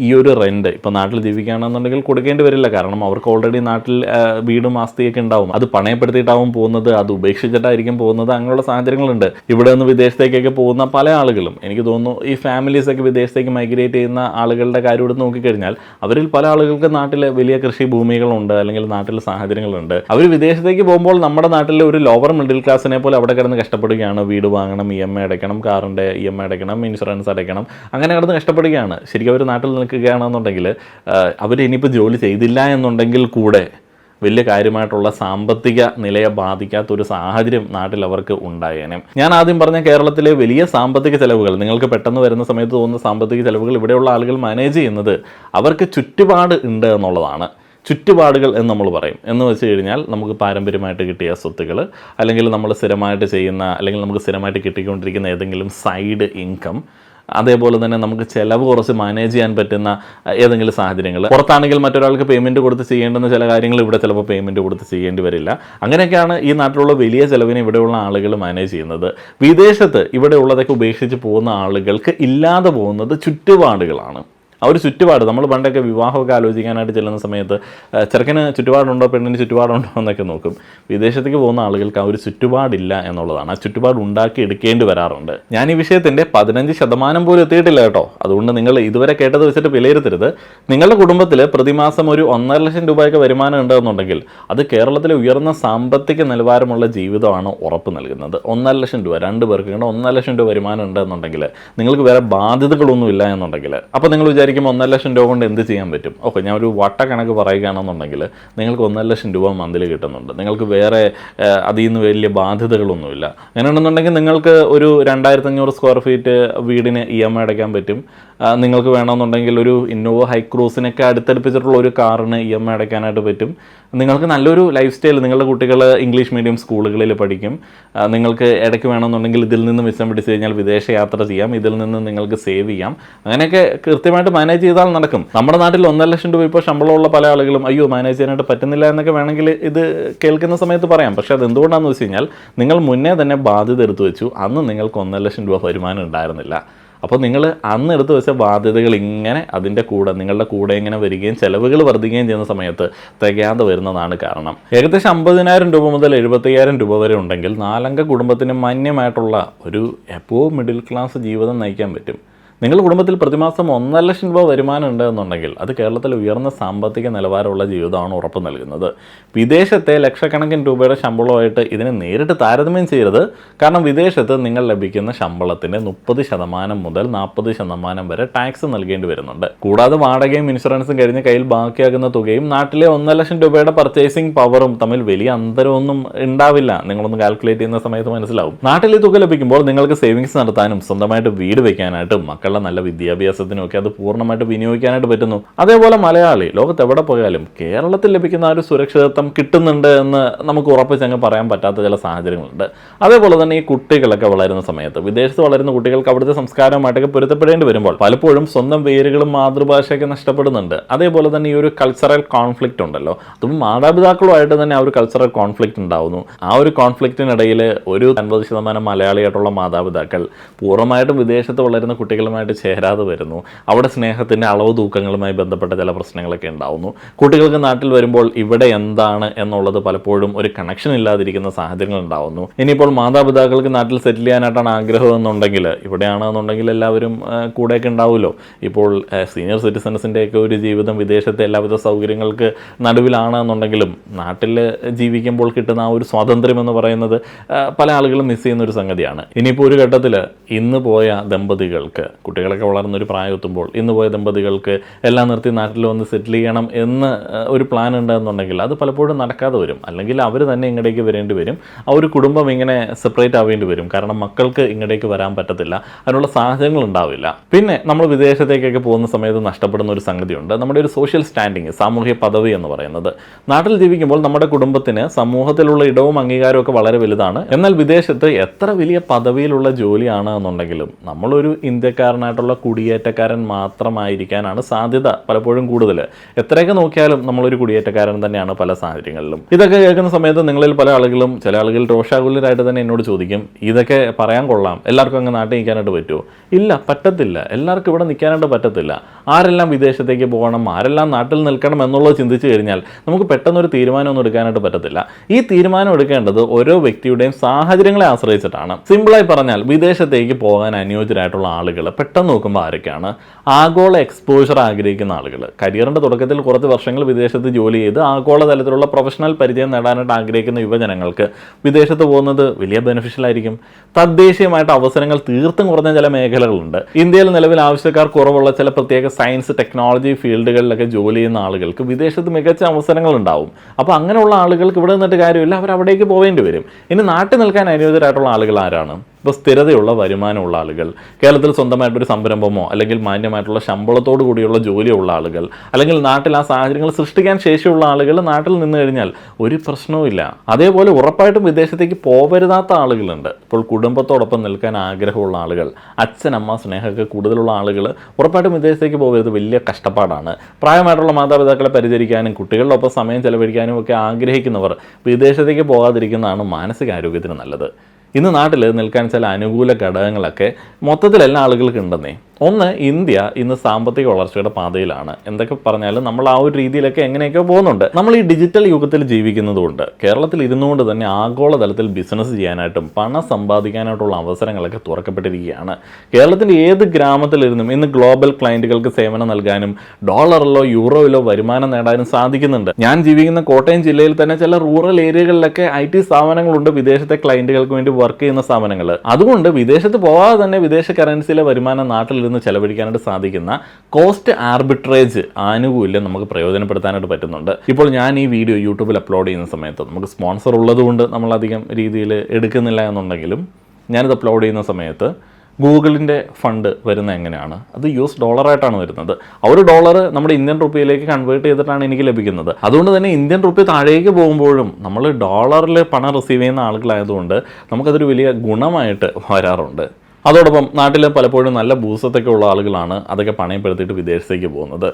ഈ ഒരു റെൻറ്റ് ഇപ്പോൾ നാട്ടിൽ ജീവിക്കുകയാണെന്നുണ്ടെങ്കിൽ കൊടുക്കേണ്ടി വരില്ല. കാരണം അവർക്ക് ഓൾറെഡി നാട്ടിൽ വീടും ആസ്തിയൊക്കെ ഉണ്ടാവും. അത് പണയപ്പെടുത്തിയിട്ടാവും പോകുന്നത്, അത് ഉപേക്ഷിച്ചിട്ടായിരിക്കും പോകുന്നത്. അങ്ങനെയുള്ള സാഹചര്യങ്ങളുണ്ട്. ഇവിടെ നിന്ന് വിദേശത്തേക്കൊക്കെ പോകുന്ന പല ആളുകളും, എനിക്ക് തോന്നുന്നു ഈ ഫാമിലീസൊക്കെ വിദേശത്തേക്ക് മൈഗ്രേറ്റ് ചെയ്യുന്ന ആളുകളുടെ കാര്യം എടുത്ത് നോക്കിക്കഴിഞ്ഞാൽ അവരിൽ പല ആളുകൾക്ക് നാട്ടിൽ വലിയ കൃഷി ഭൂമികളുണ്ട്, അല്ലെങ്കിൽ നാട്ടിൽ സാഹചര്യങ്ങളുണ്ട്. അവർ വിദേശത്തേക്ക് പോകുമ്പോൾ നമ്മുടെ നാട്ടിലെ ഒരു ലോവർ മിഡിൽ ക്ലാസ്സിനെ പോലെ അവിടെ കിടന്ന് കഷ്ടപ്പെടുകയാണ്. വീട് വാങ്ങണം, EMI അടയ്ക്കണം, കാറിൻ്റെ EMI അടയ്ക്കണം, ഇൻഷുറൻസ് അടയ്ക്കണം, അങ്ങനെ കിടന്ന് കഷ്ടപ്പെടുകയാണ്. ശരിക്കും അവർ നാട്ടിൽ നിൽക്കുകയാണെന്നുണ്ടെങ്കിൽ അവർ ഇനിയിപ്പോൾ ജോലി ചെയ്തില്ല എന്നുണ്ടെങ്കിൽ കൂടെ വലിയ കാര്യമായിട്ടുള്ള സാമ്പത്തിക നിലയെ ബാധിക്കാത്തൊരു സാഹചര്യം നാട്ടിൽ അവർക്ക് ഉണ്ടായേനെ. ഞാൻ ആദ്യം പറഞ്ഞ കേരളത്തിലെ വലിയ സാമ്പത്തിക ചെലവുകൾ, നിങ്ങൾക്ക് പെട്ടെന്ന് വരുന്ന സമയത്ത് തോന്നുന്ന സാമ്പത്തിക ചെലവുകൾ ഇവിടെയുള്ള ആളുകൾ മാനേജ് ചെയ്യുന്നത് അവർക്ക് ചുറ്റുപാട് ഉണ്ട് എന്നുള്ളതാണ്. ചുറ്റുപാടുകൾ എന്ന് നമ്മൾ പറയും. എന്ന് വെച്ച് കഴിഞ്ഞാൽ നമുക്ക് പാരമ്പര്യമായിട്ട് കിട്ടിയ സ്വത്തുകൾ, അല്ലെങ്കിൽ നമ്മൾ സ്ഥിരമായിട്ട് ചെയ്യുന്ന, അല്ലെങ്കിൽ നമുക്ക് സ്ഥിരമായിട്ട് കിട്ടിക്കൊണ്ടിരിക്കുന്ന ഏതെങ്കിലും സൈഡ് ഇൻകം, അതേപോലെ തന്നെ നമുക്ക് ചിലവ് കുറച്ച് മാനേജ് ചെയ്യാൻ പറ്റുന്ന ഏതെങ്കിലും സാഹചര്യങ്ങൾ. പുറത്താണെങ്കിൽ മറ്റൊരാൾക്ക് പേയ്മെൻറ്റ് കൊടുത്ത് ചെയ്യേണ്ടുന്ന ചില കാര്യങ്ങൾ ഇവിടെ ചിലപ്പോൾ പേയ്മെൻറ്റ് കൊടുത്ത് ചെയ്യേണ്ടി വരില്ല. അങ്ങനെയൊക്കെയാണ് ഈ നാട്ടിലുള്ള വലിയ ചിലവിനെ ഇവിടെയുള്ള ആളുകൾ മാനേജ് ചെയ്യുന്നത്. വിദേശത്ത് ഇവിടെ ഉള്ളതൊക്കെ ഉപേക്ഷിച്ച് പോകുന്ന ആളുകൾക്ക് ഇല്ലാതെ പോകുന്നത് ചുറ്റുപാടുകളാണ്. ആ ഒരു ചുറ്റുപാട്, നമ്മൾ പണ്ടൊക്കെ വിവാഹമൊക്കെ ആലോചിക്കാനായിട്ട് ചെല്ലുന്ന സമയത്ത് ചെറുക്കന് ചുറ്റുപാടുണ്ടോ, പെണ്ണിന് ചുറ്റുപാടുണ്ടോ എന്നൊക്കെ നോക്കും. വിദേശത്തേക്ക് പോകുന്ന ആളുകൾക്ക് ആ ഒരു ചുറ്റുപാടില്ല എന്നുള്ളതാണ്. ആ ചുറ്റുപാട് ഉണ്ടാക്കി എടുക്കേണ്ടി വരാറുണ്ട്. ഞാൻ ഈ വിഷയത്തിൻ്റെ 15% പോലും എത്തിയിട്ടില്ല കേട്ടോ. അതുകൊണ്ട് നിങ്ങൾ ഇതുവരെ കേട്ടത് വെച്ചിട്ട് വിലയിരുത്തരുത്. നിങ്ങളുടെ കുടുംബത്തിൽ പ്രതിമാസം ഒരു 1.5 ലക്ഷം രൂപയൊക്കെ വരുമാനം ഉണ്ടെന്നുണ്ടെങ്കിൽ അത് കേരളത്തിലെ ഉയർന്ന സാമ്പത്തിക നിലവാരമുള്ള ജീവിതമാണ് ഉറപ്പ് നൽകുന്നത്. 1.5 ലക്ഷം രൂപ, 2 പേർക്ക് 1.5 ലക്ഷം രൂപ വരുമാനം ഉണ്ടെന്നുണ്ടെങ്കിൽ, നിങ്ങൾക്ക് വേറെ ബാധ്യതകളൊന്നും ഇല്ല എന്നുണ്ടെങ്കിൽ, അപ്പോൾ നിങ്ങൾ വിചാരിക്കും 1.5 ലക്ഷം രൂപ കൊണ്ട് എന്ത് ചെയ്യാൻ പറ്റും? ഓക്കെ, ഞാൻ ഒരു വട്ടക്കണക്ക് പറയുകയാണെന്നുണ്ടെങ്കിൽ നിങ്ങൾക്ക് 1.5 ലക്ഷം രൂപ മന്തിൽ കിട്ടുന്നുണ്ട്. നിങ്ങൾക്ക് വേറെ അതിൽ നിന്ന് വലിയ ബാധ്യതകളൊന്നുമില്ല. അങ്ങനെയാണെന്നുണ്ടെങ്കിൽ നിങ്ങൾക്ക് ഒരു 2,500 സ്ക്വയർ ഫീറ്റ് വീടിന് EMI അടയ്ക്കാൻ പറ്റും. നിങ്ങൾക്ക് വേണമെന്നുണ്ടെങ്കിൽ ഒരു ഇന്നോവ ഹൈക്രൂസിനൊക്കെ അടുത്തടുപ്പിച്ചിട്ടുള്ള ഒരു കാറിന് EMI അടയ്ക്കാനായിട്ട് പറ്റും. നിങ്ങൾക്ക് നല്ലൊരു ലൈഫ് സ്റ്റൈൽ, നിങ്ങളുടെ കുട്ടികൾ ഇംഗ്ലീഷ് മീഡിയം സ്കൂളുകളിൽ പഠിക്കും. നിങ്ങൾക്ക് ഇടയ്ക്ക് വേണമെന്നുണ്ടെങ്കിൽ ഇതിൽ നിന്ന് മിച്ചം പിടിച്ച് കഴിഞ്ഞാൽ വിദേശ യാത്ര ചെയ്യാം, ഇതിൽ നിന്ന് നിങ്ങൾക്ക് സേവ് ചെയ്യാം. അങ്ങനെയൊക്കെ കൃത്യമായിട്ട് മാനേജ് ചെയ്താൽ നടക്കും. നമ്മുടെ നാട്ടിൽ 1.5 ലക്ഷം രൂപ ഇപ്പോൾ ശമ്പളമുള്ള പല ആളുകളും അയ്യോ മാനേജ് ചെയ്യാനായിട്ട് പറ്റുന്നില്ല എന്നൊക്കെ വേണമെങ്കിൽ ഇത് കേൾക്കുന്ന സമയത്ത് പറയാം. പക്ഷേ അത് എന്തുകൊണ്ടാണെന്ന് വെച്ച് കഴിഞ്ഞാൽ നിങ്ങൾ മുന്നേ തന്നെ ബാധ്യത എടുത്തു വെച്ചു. അന്ന് നിങ്ങൾക്ക് 1.5 ലക്ഷം രൂപ വരുമാനം ഉണ്ടായിരുന്നില്ല. അപ്പോൾ നിങ്ങൾ അന്ന് എടുത്ത് വെച്ച ബാധ്യതകൾ ഇങ്ങനെ അതിൻ്റെ കൂടെ നിങ്ങളുടെ കൂടെ ഇങ്ങനെ വരികയും ചിലവുകൾ വർദ്ധിക്കുകയും ചെയ്യുന്ന സമയത്ത് തികയാതെ വരുന്നതാണ് കാരണം. ഏകദേശം 50,000 രൂപ മുതൽ 75,000 രൂപ വരെ ഉണ്ടെങ്കിൽ 4 അംഗ കുടുംബത്തിന് മാന്യമായിട്ടുള്ള ഒരു എബോവ് മിഡിൽ ക്ലാസ് ജീവിതം നയിക്കാൻ പറ്റും. നിങ്ങളുടെ കുടുംബത്തിൽ പ്രതിമാസം 1.5 ലക്ഷം രൂപ വരുമാനം ഉണ്ട് എന്നുണ്ടെങ്കിൽ അത് കേരളത്തിൽ ഉയർന്ന സാമ്പത്തിക നിലവാരമുള്ള ജീവിതമാണ് ഉറപ്പ് നൽകുന്നത്. വിദേശത്തെ ലക്ഷക്കണക്കിന് രൂപയുടെ ശമ്പളമായിട്ട് ഇതിനെ നേരിട്ട് താരതമ്യം ചെയ്യരുത്. കാരണം വിദേശത്ത് നിങ്ങൾ ലഭിക്കുന്ന ശമ്പളത്തിൻ്റെ 30% മുതൽ 40% വരെ ടാക്സ് നൽകേണ്ടി വരുന്നുണ്ട്. കൂടാതെ വാടകയും ഇൻഷുറൻസും കഴിഞ്ഞ് കയ്യിൽ ബാക്കിയാകുന്ന തുകയും നാട്ടിലെ 1.5 ലക്ഷം രൂപയുടെ പർച്ചേസിംഗ് പവറും തമ്മിൽ വലിയ അന്തരമൊന്നും ഉണ്ടാവില്ല. നിങ്ങളൊന്ന് കാൽക്കുലേറ്റ് ചെയ്യുന്ന സമയത്ത് മനസ്സിലാവും. നാട്ടിൽ ഈ തുക ലഭിക്കുമ്പോൾ നിങ്ങൾക്ക് സേവിങ്സ് നടത്താനും സ്വന്തമായിട്ട് വീട് വയ്ക്കാനായിട്ടും മക്കളെ മക്കളുടെ നല്ല വിദ്യാഭ്യാസത്തിനും ഒക്കെ അത് പൂർണ്ണമായിട്ട് വിനിയോഗിക്കാനായിട്ട് പറ്റുന്നു. അതേപോലെ മലയാളി ലോകത്ത് എവിടെ പോയാലും കേരളത്തിൽ ലഭിക്കുന്ന ആ ഒരു സുരക്ഷിതത്വം കിട്ടുന്നുണ്ട് എന്ന് നമുക്ക് ഉറപ്പിച്ചങ്ങ് പറയാൻ പറ്റാത്ത ചില സാഹചര്യങ്ങളുണ്ട്. അതേപോലെ തന്നെ ഈ കുട്ടികളൊക്കെ വളരുന്ന സമയത്ത് വിദേശത്ത് വളരുന്ന കുട്ടികൾക്ക് അവിടുത്തെ സംസ്കാരവുമായിട്ടൊക്കെ പൊരുത്തപ്പെടേണ്ടി വരുമ്പോൾ പലപ്പോഴും സ്വന്തം വേരുകളും മാതൃഭാഷയൊക്കെ നഷ്ടപ്പെടുന്നുണ്ട്. അതേപോലെ തന്നെ ഈ ഒരു കൾച്ചറൽ കോൺഫ്ലിക്റ്റ് ഉണ്ടല്ലോ, അതും മാതാപിതാക്കളുമായിട്ട് തന്നെ ആ ഒരു കൾച്ചറൽ കോൺഫ്ലിക്റ്റ് ഉണ്ടാവുന്നു. ആ ഒരു കോൺഫ്ലിക്റ്റിനിടയിൽ ഒരു 50% മലയാളിയായിട്ടുള്ള മാതാപിതാക്കൾ പൂർണ്ണമായിട്ടും വിദേശത്ത് വളരുന്ന കുട്ടികളുമായിട്ട് ചേരാതെ വരുന്നു. അവിടെ സ്നേഹത്തിൻ്റെ അളവ് തൂക്കങ്ങളുമായി ബന്ധപ്പെട്ട ചില പ്രശ്നങ്ങളൊക്കെ ഉണ്ടാവുന്നു. കുട്ടികൾക്ക് നാട്ടിൽ വരുമ്പോൾ ഇവിടെ എന്താണ് എന്നുള്ളത് പലപ്പോഴും ഒരു കണക്ഷൻ ഇല്ലാതിരിക്കുന്ന സാഹചര്യങ്ങൾ ഉണ്ടാവുന്നു. ഇനിയിപ്പോൾ മാതാപിതാക്കൾക്ക് നാട്ടിൽ സെറ്റിൽ ചെയ്യാനായിട്ടാണ് ആഗ്രഹം എന്നുണ്ടെങ്കിൽ, ഇവിടെയാണെന്നുണ്ടെങ്കിൽ എല്ലാവരും കൂടെയൊക്കെ ഉണ്ടാവുമല്ലോ. ഇപ്പോൾ സീനിയർ സിറ്റിസൺസിൻ്റെയൊക്കെ ഒരു ജീവിതം വിദേശത്തെ എല്ലാവിധ സൗകര്യങ്ങൾക്ക് നടുവിലാണെന്നുണ്ടെങ്കിലും നാട്ടിൽ ജീവിക്കുമ്പോൾ കിട്ടുന്ന ആ ഒരു സ്വാതന്ത്ര്യം എന്ന് പറയുന്നത് പല ആളുകളും മിസ് ചെയ്യുന്ന ഒരു സംഗതിയാണ്. ഇനിയിപ്പോൾ ഒരു ഘട്ടത്തിൽ ഇന്ന് പോയ ദമ്പതികൾക്ക്, കുട്ടികളൊക്കെ വളർന്നൊരു പ്രായം എത്തുമ്പോൾ ഇന്ന് പോയ ദമ്പതികൾക്ക് എല്ലാം നിർത്തി നാട്ടിൽ വന്ന് സെറ്റിൽ ചെയ്യണം എന്ന് ഒരു പ്ലാൻ ഉണ്ടെന്നുണ്ടെങ്കിൽ അത് പലപ്പോഴും നടക്കാതെ വരും. അല്ലെങ്കിൽ അവർ തന്നെ ഇങ്ങോട്ടേക്ക് വരേണ്ടി വരും. ആ ഒരു കുടുംബം ഇങ്ങനെ സെപ്പറേറ്റ് ആവേണ്ടി വരും. കാരണം മക്കൾക്ക് ഇങ്ങോട്ടേക്ക് വരാൻ പറ്റത്തില്ല, അതിനുള്ള സാഹചര്യങ്ങൾ ഉണ്ടാവില്ല. പിന്നെ നമ്മൾ വിദേശത്തേക്കൊക്കെ പോകുന്ന സമയത്ത് നഷ്ടപ്പെടുന്ന ഒരു സംഗതിയുണ്ട്, നമ്മുടെ ഒരു സോഷ്യൽ സ്റ്റാൻഡിങ്, സാമൂഹ്യ പദവി എന്ന് പറയുന്നത്. നാട്ടിൽ ജീവിക്കുമ്പോൾ നമ്മുടെ കുടുംബത്തിന് സമൂഹത്തിലുള്ള ഇടവും അംഗീകാരവും ഒക്കെ വളരെ വലുതാണ്. എന്നാൽ വിദേശത്ത് എത്ര വലിയ പദവിയിലുള്ള ജോലിയാണ് എന്നുണ്ടെങ്കിലും നമ്മളൊരു ഇന്ത്യക്കാരനായിട്ടുള്ള കുടിയേറ്റക്കാരൻ മാത്രമായിരിക്കാനാണ് സാധ്യത പലപ്പോഴും കൂടുതൽ. എത്രയൊക്കെ നോക്കിയാലും നമ്മളൊരു കുടിയേറ്റക്കാരൻ തന്നെയാണ് പല സാഹചര്യങ്ങളിലും. ഇതൊക്കെ കേൾക്കുന്ന സമയത്ത് നിങ്ങളിൽ പല ആളുകളും, ചില ആളുകൾ രോഷാകുലരായിട്ട് തന്നെ എന്നോട് ചോദിക്കും, ഇതൊക്കെ പറയാൻ കൊള്ളാം, എല്ലാവർക്കും അങ്ങ് നാട്ടിൽ നിൽക്കാനായിട്ട് പറ്റുമോ? ഇല്ല, പറ്റത്തില്ല. എല്ലാവർക്കും ഇവിടെ നിൽക്കാനായിട്ട് പറ്റത്തില്ല. ആരെല്ലാം വിദേശത്തേക്ക് പോകണം, ആരെല്ലാം നാട്ടിൽ നിൽക്കണം എന്നുള്ളത് ചിന്തിച്ചു കഴിഞ്ഞാൽ നമുക്ക് പെട്ടെന്നൊരു തീരുമാനമൊന്നും എടുക്കാനായിട്ട് പറ്റത്തില്ല. ഈ തീരുമാനം എടുക്കേണ്ടത് ഓരോ വ്യക്തിയുടെയും സാഹചര്യങ്ങളെ ആശ്രയിച്ചിട്ടാണ്. സിമ്പിളായി പറഞ്ഞാൽ വിദേശത്തേക്ക് പോകാൻ അനുയോജ്യരായിട്ടുള്ള ആളുകൾ പെട്ടെന്ന് നോക്കുമ്പോൾ ആരൊക്കെയാണ്? ആഗോള എക്സ്പോഷർ ആഗ്രഹിക്കുന്ന ആളുകൾ. കരിയറിൻ്റെ തുടക്കത്തിൽ കുറച്ച് വർഷങ്ങൾ വിദേശത്ത് ജോലി ചെയ്ത് ആഗോള തലത്തിലുള്ള പ്രൊഫഷണൽ പരിചയം നേടാനായിട്ട് ആഗ്രഹിക്കുന്ന യുവജനങ്ങൾക്ക് വിദേശത്ത് പോകുന്നത് വലിയ ബെനിഫിഷ്യൽ ആയിരിക്കും. തദ്ദേശീയമായിട്ട് അവസരങ്ങൾ തീർത്തും കുറഞ്ഞ ചില മേഖലകളുണ്ട്. ഇന്ത്യയിൽ നിലവിൽ ആവശ്യക്കാർ കുറവുള്ള ചില പ്രത്യേക സയൻസ്, ടെക്നോളജി ഫീൽഡുകളിലൊക്കെ ജോലി ചെയ്യുന്ന ആളുകൾക്ക് വിദേശത്ത് മികച്ച അവസരങ്ങൾ ഉണ്ടാവും. അപ്പോൾ അങ്ങനെയുള്ള ആളുകൾക്ക് ഇവിടെ നിന്നിട്ട് കാര്യമില്ല, അവർ അവിടേക്ക് പോവേണ്ടി വരും. ഇനി നാട്ടിൽ നിൽക്കാൻ അനുയോജ്യരായിട്ടുള്ള ആളുകൾ ആരാണ്? ഇപ്പോൾ സ്ഥിരതയുള്ള വരുമാനമുള്ള ആളുകൾ, കേരളത്തിൽ സ്വന്തമായിട്ടൊരു സംരംഭമോ അല്ലെങ്കിൽ മാന്യമായിട്ടുള്ള ശമ്പളത്തോടു കൂടിയുള്ള ജോലിയുള്ള ആളുകൾ, അല്ലെങ്കിൽ നാട്ടിൽ ആ സാഹചര്യങ്ങൾ സൃഷ്ടിക്കാൻ ശേഷിയുള്ള ആളുകൾ നാട്ടിൽ നിന്ന് കഴിഞ്ഞാൽ ഒരു പ്രശ്നവുമില്ല. അതേപോലെ ഉറപ്പായിട്ടും വിദേശത്തേക്ക് പോവരുതാത്ത ആളുകളുണ്ട്. ഇപ്പോൾ കുടുംബത്തോടൊപ്പം നിൽക്കാൻ ആഗ്രഹമുള്ള ആളുകൾ, അച്ഛനമ്മ സ്നേഹമൊക്കെ കൂടുതലുള്ള ആളുകൾ ഉറപ്പായിട്ടും വിദേശത്തേക്ക് പോകരുത്. വലിയ കഷ്ടപ്പാടാണ്. പ്രായമായിട്ടുള്ള മാതാപിതാക്കളെ പരിചരിക്കാനും കുട്ടികളുടെ ഒപ്പം സമയം ചെലവഴിക്കാനും ഒക്കെ ആഗ്രഹിക്കുന്നവർ വിദേശത്തേക്ക് പോകാതിരിക്കുന്നതാണ് മാനസികാരോഗ്യത്തിന് നല്ലത്. ഇന്ന് നാട്ടിൽ നിൽക്കാൻ ചില അനുകൂല ഘടകങ്ങളൊക്കെ മൊത്തത്തിൽ എല്ലാ ആളുകൾക്കും ഉണ്ടെന്നേ. ഒന്ന്, ഇന്ത്യ ഇന്ന് സാമ്പത്തിക വളർച്ചയുടെ പാതയിലാണ്. എന്തൊക്കെ പറഞ്ഞാലും നമ്മൾ ആ ഒരു രീതിയിലൊക്കെ എങ്ങനെയൊക്കെ പോകുന്നുണ്ട്. നമ്മൾ ഈ ഡിജിറ്റൽ യുഗത്തിൽ ജീവിക്കുന്നതുകൊണ്ട് കേരളത്തിൽ ഇരുന്നുകൊണ്ട് തന്നെ ആഗോളതലത്തിൽ ബിസിനസ് ചെയ്യാനായിട്ടും പണം സമ്പാദിക്കാനായിട്ടുള്ള അവസരങ്ങളൊക്കെ തുറക്കപ്പെട്ടിരിക്കുകയാണ്. കേരളത്തിൻ്റെ ഏത് ഗ്രാമത്തിലിരുന്നും ഇന്ന് ഗ്ലോബൽ ക്ലയൻറ്റുകൾക്ക് സേവനം നൽകാനും ഡോളറിലോ യൂറോയിലോ വരുമാനം നേടാനും സാധിക്കുന്നുണ്ട്. ഞാൻ ജീവിക്കുന്ന കോട്ടയം ജില്ലയിൽ തന്നെ ചില റൂറൽ ഏരിയകളിലൊക്കെ IT സ്ഥാപനങ്ങളുണ്ട്, വിദേശത്തെ ക്ലയൻറ്റുകൾക്ക് വേണ്ടി വർക്ക് ചെയ്യുന്ന സ്ഥാപനങ്ങൾ. അതുകൊണ്ട് വിദേശത്ത് പോകാതെ തന്നെ വിദേശ കറൻസിയിലെ വരുമാനം നാട്ടിൽ ചെലവഴിക്കാനായിട്ട് സാധിക്കുന്ന കോസ്റ്റ് ആർബിട്രേജ് ആനുകൂല്യം നമുക്ക് പ്രയോജനപ്പെടുത്താനായിട്ട് പറ്റുന്നുണ്ട്. ഇപ്പോൾ ഞാൻ ഈ വീഡിയോ യൂട്യൂബിൽ അപ്ലോഡ് ചെയ്യുന്ന സമയത്ത് നമുക്ക് സ്പോൺസർ ഉള്ളതുകൊണ്ട് നമ്മളധികം രീതിയിൽ എടുക്കുന്നില്ല എന്നുണ്ടെങ്കിലും ഞാനിത് അപ്ലോഡ് ചെയ്യുന്ന സമയത്ത് ഗൂഗിളിൻ്റെ ഫണ്ട് വരുന്നത് എങ്ങനെയാണ്? അത് $ആയിട്ടാണ് വരുന്നത്. ആ ഒരു ഡോളർ നമ്മുടെ ഇന്ത്യൻ റുപ്പിയിലേക്ക് കൺവേർട്ട് ചെയ്തിട്ടാണ് എനിക്ക് ലഭിക്കുന്നത്. അതുകൊണ്ട് തന്നെ ഇന്ത്യൻ റുപ്പി താഴേക്ക് പോകുമ്പോഴും നമ്മൾ ഡോളറിൽ പണം റിസീവ് ചെയ്യുന്ന ആളുകളായതുകൊണ്ട് നമുക്കതൊരു വലിയ ഗുണമായിട്ട് വരാറുണ്ട്. അതോടൊപ്പം നാട്ടിൽ പലപ്പോഴും നല്ല ഭൂസ്വത്തൊക്കെ ഉള്ള ആളുകളാണ് അതൊക്കെ പണയപ്പെടുത്തിയിട്ട് വിദേശത്തേക്ക് പോകുന്നത്.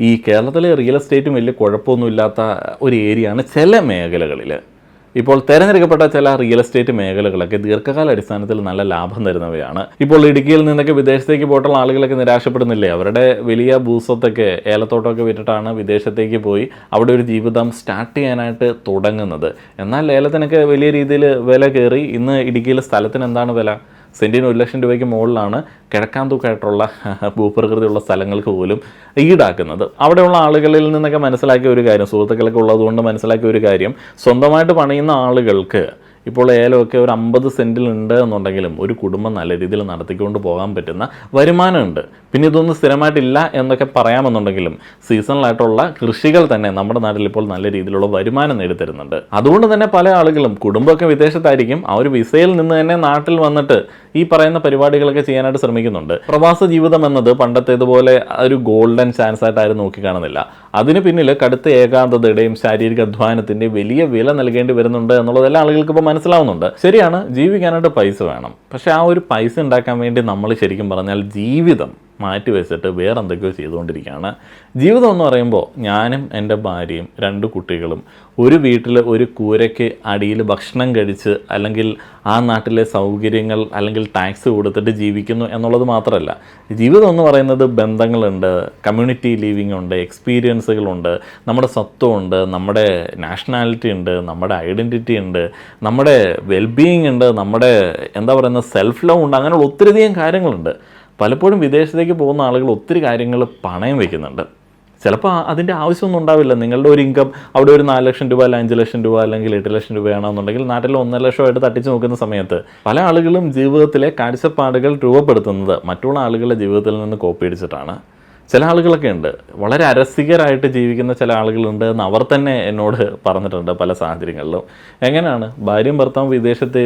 ഈ കേരളത്തിലെ റിയൽ എസ്റ്റേറ്റും വലിയ കുഴപ്പമൊന്നുമില്ലാത്ത ഒരു ഏരിയയാണ് ചില മേഖലകളിൽ. ഇപ്പോൾ തിരഞ്ഞെടുക്കപ്പെട്ട ചില റിയൽ എസ്റ്റേറ്റ് മേഖലകളൊക്കെ ദീർഘകാല അടിസ്ഥാനത്തിൽ നല്ല ലാഭം തരുന്നവയാണ്. ഇപ്പോൾ ഇടുക്കിയിൽ നിന്നൊക്കെ വിദേശത്തേക്ക് പോയിട്ടുള്ള ആളുകളൊക്കെ നിരാശപ്പെടുന്നില്ലേ? അവരുടെ വലിയ ഭൂസ്വത്തൊക്കെ ഏലത്തോട്ടമൊക്കെ വിറ്റിട്ടാണ് വിദേശത്തേക്ക് പോയി അവിടെ ഒരു ജീവിതം സ്റ്റാർട്ട് ചെയ്യാനായിട്ട് തുടങ്ങുന്നത്. എന്നാൽ ഏലത്തിനൊക്കെ വലിയ രീതിയിൽ വില കയറി. ഇന്ന് ഇടുക്കിയിലെ സ്ഥലത്തിന് എന്താണ് വില? സെൻറ്റിന് 1 ലക്ഷം രൂപയ്ക്ക് മുകളിലാണ് കിഴക്കാന്തൂക്കായിട്ടുള്ള ഭൂപ്രകൃതിയുള്ള സ്ഥലങ്ങൾക്ക് പോലും ഈടാക്കുന്നത്. അവിടെയുള്ള ആളുകളിൽ നിന്നൊക്കെ മനസ്സിലാക്കിയ ഒരു കാര്യം, സുഹൃത്തുക്കളൊക്കെ ഉള്ളതുകൊണ്ട് മനസ്സിലാക്കിയ ഒരു കാര്യം, സ്വന്തമായിട്ട് പണിയുന്ന ആളുകൾക്ക് ഇപ്പോൾ ഏലമൊക്കെ ഒരു 50 സെൻറ്റിലുണ്ട് എന്നുണ്ടെങ്കിലും ഒരു കുടുംബം നല്ല രീതിയിൽ നടത്തിക്കൊണ്ട് പോകാൻ പറ്റുന്ന വരുമാനമുണ്ട്. പിന്നെ ഇതൊന്നും സ്ഥിരമായിട്ടില്ല എന്നൊക്കെ പറയാമെന്നുണ്ടെങ്കിലും സീസണലായിട്ടുള്ള കൃഷികൾ തന്നെ നമ്മുടെ നാട്ടിൽ ഇപ്പോൾ നല്ല രീതിയിലുള്ള വരുമാനം നേടിത്തരുന്നുണ്ട്. അതുകൊണ്ട് തന്നെ പല ആളുകളും കുടുംബമൊക്കെ വിദേശത്തായിരിക്കും, ആ ഒരു വിസയിൽ നിന്ന് തന്നെ നാട്ടിൽ വന്നിട്ട് ഈ പറയുന്ന പരിപാടികളൊക്കെ ചെയ്യാനായിട്ട് ശ്രമിക്കുന്നുണ്ട്. പ്രവാസ ജീവിതം എന്നത് പണ്ടത്തേതുപോലെ ഒരു ഗോൾഡൻ ചാൻസ് ആയിട്ട് ആരും നോക്കിക്കാണുന്നില്ല. അതിന് പിന്നിൽ കടുത്ത ഏകാന്തതയുടെയും ശാരീരിക അധ്വാനത്തിൻ്റെയും വലിയ വില നൽകേണ്ടി വരുന്നുണ്ട് എന്നുള്ളത് എല്ലാ ആളുകൾക്കും ഇപ്പോൾ മനസ്സിലാവുന്നുണ്ട്. ശരിയാണ്, ജീവിക്കാനായിട്ട് പൈസ വേണം. പക്ഷേ ആ ഒരു പൈസ ഉണ്ടാക്കാൻ വേണ്ടി നമ്മൾ ശരിക്കും പറഞ്ഞാൽ ജീവിതം മാറ്റി വെച്ചിട്ട് വേറെ എന്തൊക്കെയോ ചെയ്തുകൊണ്ടിരിക്കുകയാണ്. ജീവിതം എന്ന് പറയുമ്പോൾ ഞാനും എൻ്റെ ഭാര്യയും 2 കുട്ടികളും ഒരു വീട്ടിൽ ഒരു കൂരയ്ക്ക് അടിയിൽ ഭക്ഷണം കഴിച്ച് അല്ലെങ്കിൽ ആ നാട്ടിലെ സൗകര്യങ്ങൾ അല്ലെങ്കിൽ ടാക്സ് കൊടുത്തിട്ട് ജീവിക്കുന്നു എന്നുള്ളത് മാത്രമല്ല. ജീവിതം എന്ന് പറയുന്നത് ബന്ധങ്ങളുണ്ട്, കമ്മ്യൂണിറ്റി ലീവിംഗ് ഉണ്ട്, എക്സ്പീരിയൻസുകളുണ്ട്, നമ്മുടെ സ്വത്വമുണ്ട്, നമ്മുടെ നാഷണാലിറ്റി ഉണ്ട്, നമ്മുടെ ഐഡൻറ്റിറ്റി ഉണ്ട്, നമ്മുടെ വെൽബീയിങ് ഉണ്ട്, നമ്മുടെ എന്താ പറയുന്നത് സെൽഫ് ലവ് ഉണ്ട്. അങ്ങനെയുള്ള ഒത്തിരിയധികം കാര്യങ്ങളുണ്ട്. പലപ്പോഴും വിദേശത്തേക്ക് പോകുന്ന ആളുകൾ ഒത്തിരി കാര്യങ്ങൾ പണയം വയ്ക്കുന്നുണ്ട്. ചിലപ്പോൾ അതിൻ്റെ ആവശ്യമൊന്നും ഉണ്ടാവില്ല. നിങ്ങളുടെ ഒരു ഇൻകം അവിടെ ഒരു 4 ലക്ഷം രൂപ, അല്ലെങ്കിൽ 5 ലക്ഷം രൂപ, അല്ലെങ്കിൽ 8 ലക്ഷം രൂപയാണെന്നുണ്ടെങ്കിൽ നാട്ടിൽ 1.5 ലക്ഷമായിട്ട് തട്ടിച്ച് നോക്കുന്ന സമയത്ത് പല ആളുകളും ജീവിതത്തിലെ കാഴ്ചപ്പാടുകൾ രൂപപ്പെടുത്തുന്നത് മറ്റുള്ള ആളുകളുടെ ജീവിതത്തിൽ നിന്ന് കോപ്പി അടിച്ചിട്ടാണ്. ചില ആളുകളൊക്കെ ഉണ്ട്, വളരെ അരസികരായിട്ട് ജീവിക്കുന്ന ചില ആളുകളുണ്ട് എന്ന് അവർ തന്നെ എന്നോട് പറഞ്ഞിട്ടുണ്ട് പല സാഹചര്യങ്ങളിലും. എങ്ങനെയാണ്? ഭാര്യയും ഭർത്താവും വിദേശത്ത്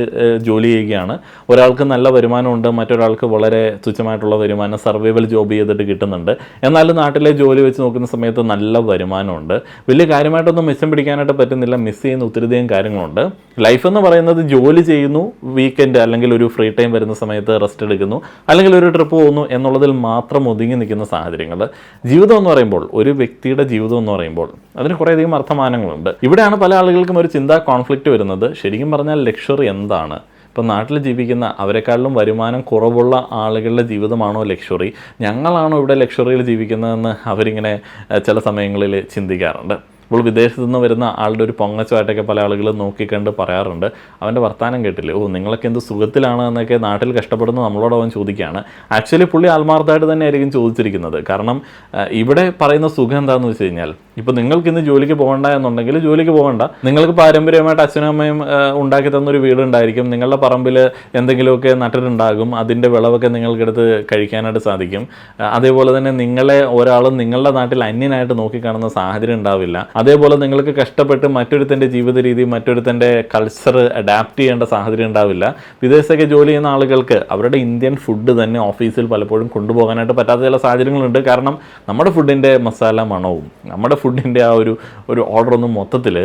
ജോലി ചെയ്യുകയാണ്. ഒരാൾക്ക് നല്ല വരുമാനമുണ്ട്, മറ്റൊരാൾക്ക് വളരെ തുച്ഛമായിട്ടുള്ള വരുമാനം സർവൈവൽ ജോബ് ചെയ്തിട്ട് കിട്ടുന്നുണ്ട്. എന്നാലും നാട്ടിലെ ജോലി വെച്ച് നോക്കുന്ന സമയത്ത് നല്ല വരുമാനമുണ്ട്. വലിയ കാര്യമായിട്ടൊന്നും മിച്ചം പിടിക്കാനായിട്ട് പറ്റുന്നില്ല. മിസ് ചെയ്യുന്ന ഒത്തിരിയധികം കാര്യങ്ങളുണ്ട്. ലൈഫ് എന്ന് പറയുന്നത് ജോലി ചെയ്യുന്നു, വീക്കെൻഡ് അല്ലെങ്കിൽ ഒരു ഫ്രീ ടൈം വരുന്ന സമയത്ത് റെസ്റ്റ് എടുക്കുന്നു, അല്ലെങ്കിൽ ഒരു ട്രിപ്പ് പോകുന്നു എന്നുള്ളതിൽ മാത്രം ഒതുങ്ങി നിൽക്കുന്ന സാഹചര്യങ്ങൾ. ജീവിതം എന്ന് പറയുമ്പോൾ, ഒരു വ്യക്തിയുടെ ജീവിതം എന്ന് പറയുമ്പോൾ അതിന് കുറേയധികം അർത്ഥമാനങ്ങളുണ്ട്. ഇവിടെയാണ് പല ആളുകൾക്കും ഒരു ചിന്താ കോൺഫ്ലിക്റ്റ് വരുന്നത്. ശരിക്കും പറഞ്ഞാൽ ലക്ഷറി എന്താണ്? ഇപ്പം നാട്ടിൽ ജീവിക്കുന്ന അവരെക്കാളിലും വരുമാനം കുറവുള്ള ആളുകളുടെ ജീവിതമാണോ ലക്ഷറി? ഞങ്ങളാണോ ഇവിടെ ലക്ഷറിയിൽ ജീവിക്കുന്നതെന്ന് അവരിങ്ങനെ ചില സമയങ്ങളിൽ ചിന്തിക്കാറുണ്ട്. ഇപ്പോൾ വിദേശത്തു നിന്ന് വരുന്ന ആളുടെ ഒരു പൊങ്ങച്ചമായിട്ടൊക്കെ പല ആളുകളും നോക്കിക്കണ്ട് പറയാറുണ്ട്, അവൻ്റെ വർത്താനം കേട്ടില്ലേ, നിങ്ങളൊക്കെ എന്ത് സുഖത്തിലാണ് എന്നൊക്കെ നാട്ടിൽ കഷ്ടപ്പെടുന്ന നമ്മളോട് അവൻ ചോദിക്കുകയാണ്. ആക്ച്വലി പുള്ളി ആത്മാർത്ഥമായിട്ട് തന്നെ ആയിരിക്കും ചോദിച്ചിരിക്കുന്നത്. കാരണം ഇവിടെ പറയുന്ന സുഖം എന്താണെന്ന് വെച്ച് കഴിഞ്ഞാൽ, ഇപ്പോൾ നിങ്ങൾക്ക് ഇന്ന് ജോലിക്ക് പോകണ്ട എന്നുണ്ടെങ്കിൽ ജോലിക്ക് പോകണ്ട. നിങ്ങൾക്ക് പാരമ്പര്യമായിട്ട് അച്ഛനും അമ്മയും ഉണ്ടാക്കി തന്നൊരു വീടുണ്ടായിരിക്കും, നിങ്ങളുടെ പറമ്പിൽ എന്തെങ്കിലുമൊക്കെ നട്ടിട്ടുണ്ടാകും, അതിൻ്റെ വിളവൊക്കെ നിങ്ങൾക്കെടുത്ത് കഴിക്കാനായിട്ട് സാധിക്കും. അതേപോലെ തന്നെ നിങ്ങളെ ഒരാളും നിങ്ങളുടെ നാട്ടിൽ അന്യനായിട്ട് നോക്കിക്കാണുന്ന സാഹചര്യം ഉണ്ടാവില്ല. അതേപോലെ നിങ്ങൾക്ക് കഷ്ടപ്പെട്ട് മറ്റൊരുത്തൻ്റെ ജീവിത രീതി, മറ്റൊരുത്തൻ്റെ കൾച്ചർ അഡാപ്റ്റ് ചെയ്യേണ്ട സാഹചര്യം ഉണ്ടാവില്ല. വിദേശത്തൊക്കെ ജോലി ചെയ്യുന്ന ആളുകൾക്ക് അവരുടെ ഇന്ത്യൻ ഫുഡ് തന്നെ ഓഫീസിൽ പലപ്പോഴും കൊണ്ടുപോകാനായിട്ട് പറ്റാത്ത ചില സാഹചര്യങ്ങളുണ്ട്. കാരണം നമ്മുടെ ഫുഡിൻ്റെ മസാല മണവും നമ്മുടെ ഫുഡിൻ്റെ ആ ഒരു ഓർഡറൊന്നും മൊത്തത്തിൽ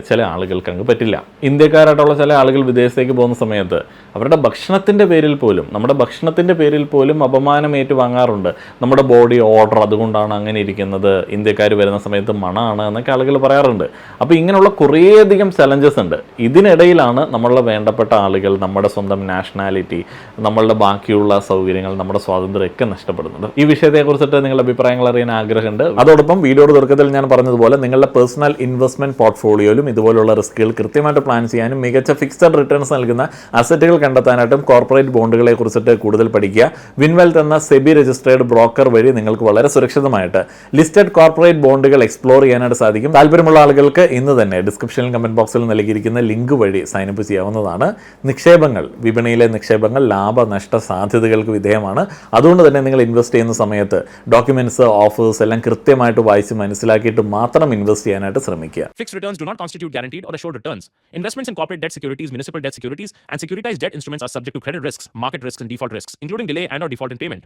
ചില ആളുകൾക്ക് അങ്ങ് പറ്റില്ല. ഇന്ത്യക്കാരായിട്ടുള്ള ചില ആളുകൾ വിദേശത്തേക്ക് പോകുന്ന സമയത്ത് അവരുടെ ഭക്ഷണത്തിൻ്റെ പേരിൽ പോലും, നമ്മുടെ ഭക്ഷണത്തിൻ്റെ പേരിൽ പോലും അപമാനം ഏറ്റുവാങ്ങാറുണ്ട്. നമ്മുടെ ബോഡി ഓർഡർ അതുകൊണ്ടാണ് അങ്ങനെ ഇരിക്കുന്നത്, ഇന്ത്യക്കാർ വരുന്ന സമയത്ത് മണമാണ് എന്നൊക്കെ ആളുകൾ പറയാറുണ്ട്. അപ്പോൾ ഇങ്ങനെയുള്ള കുറേയധികം ചലഞ്ചസ് ഉണ്ട്. ഇതിനിടയിലാണ് നമ്മളുടെ വേണ്ടപ്പെട്ട ആളുകൾ, നമ്മുടെ സ്വന്തം നാഷണാലിറ്റി, നമ്മളുടെ ബാക്കിയുള്ള സൗകര്യങ്ങൾ, നമ്മുടെ സ്വാതന്ത്ര്യമൊക്കെ നഷ്ടപ്പെടുന്നത്. ഈ വിഷയത്തെക്കുറിച്ചിട്ട് നിങ്ങളുടെ അഭിപ്രായങ്ങൾ അറിയാൻ ആഗ്രഹമുണ്ട്. അതോടൊപ്പം വീഡിയോയുടെ തുടക്കത്തിൽ ഞാൻ പറഞ്ഞതുപോലെ നിങ്ങളുടെ പേഴ്സണൽ ഇൻവെസ്റ്റ്മെൻറ്റ് പോർട്ട്ഫോളിയോയിലും ഇതുപോലുള്ള റിസ്കുകൾ കൃത്യമായിട്ട് പ്ലാൻ ചെയ്യാനും മികച്ച ഫിക്സഡ് റിട്ടേൺസ് നൽകുന്ന അസറ്റുകൾ കണ്ടെത്താനായിട്ടും കോർപ്പറേറ്റ് ബോണ്ടുകളെ കുറിച്ചിട്ട് കൂടുതൽ പഠിക്കുക. വിൻവെൽത്ത് എന്ന സെബി രജിസ്ട്രേഡ് ബ്രോക്കർ വഴി നിങ്ങൾക്ക് വളരെ സുരക്ഷിതമായിട്ട് ലിസ്റ്റഡ് കോർപ്പറേറ്റ് ബോണ്ടുകൾ എക്സ്പ്ലോർ ചെയ്യാനായിട്ട് സാധിക്കും. താല്പര്യമുള്ള ആളുകൾക്ക് ഇന്ന് തന്നെ ഡിസ്ക്രിപ്ഷനിൽ കമന്റ് ബോക്സിൽ നൽകിയിരിക്കുന്ന ലിങ്ക് വഴി സൈനപ്പ് ചെയ്യാവുന്നതാണ്. നിക്ഷേപങ്ങൾ, വിപണിയിലെ നിക്ഷേപങ്ങൾ ലാഭനഷ്ട സാധ്യതകൾക്ക് വിധേയമാണ്. അതുകൊണ്ട് തന്നെ നിങ്ങൾ ഇൻവെസ്റ്റ് ചെയ്യുന്ന സമയത്ത് ഡോക്യുമെന്റ്സ്, ഓഫേഴ്സ് എല്ലാം കൃത്യമായിട്ട് വായിച്ച് മനസ്സിലാക്കിയിട്ട് മാത്രം ഇൻവെസ്റ്റ് ചെയ്യാനായിട്ട് ശ്രമിക്കുക. Fixed returns do not constitute guaranteed or assured returns. Investments in corporate debt securities, municipal debt securities, and securitized debt instruments are subject to credit risks, market risks, and default risks, including delay and/or default in payment.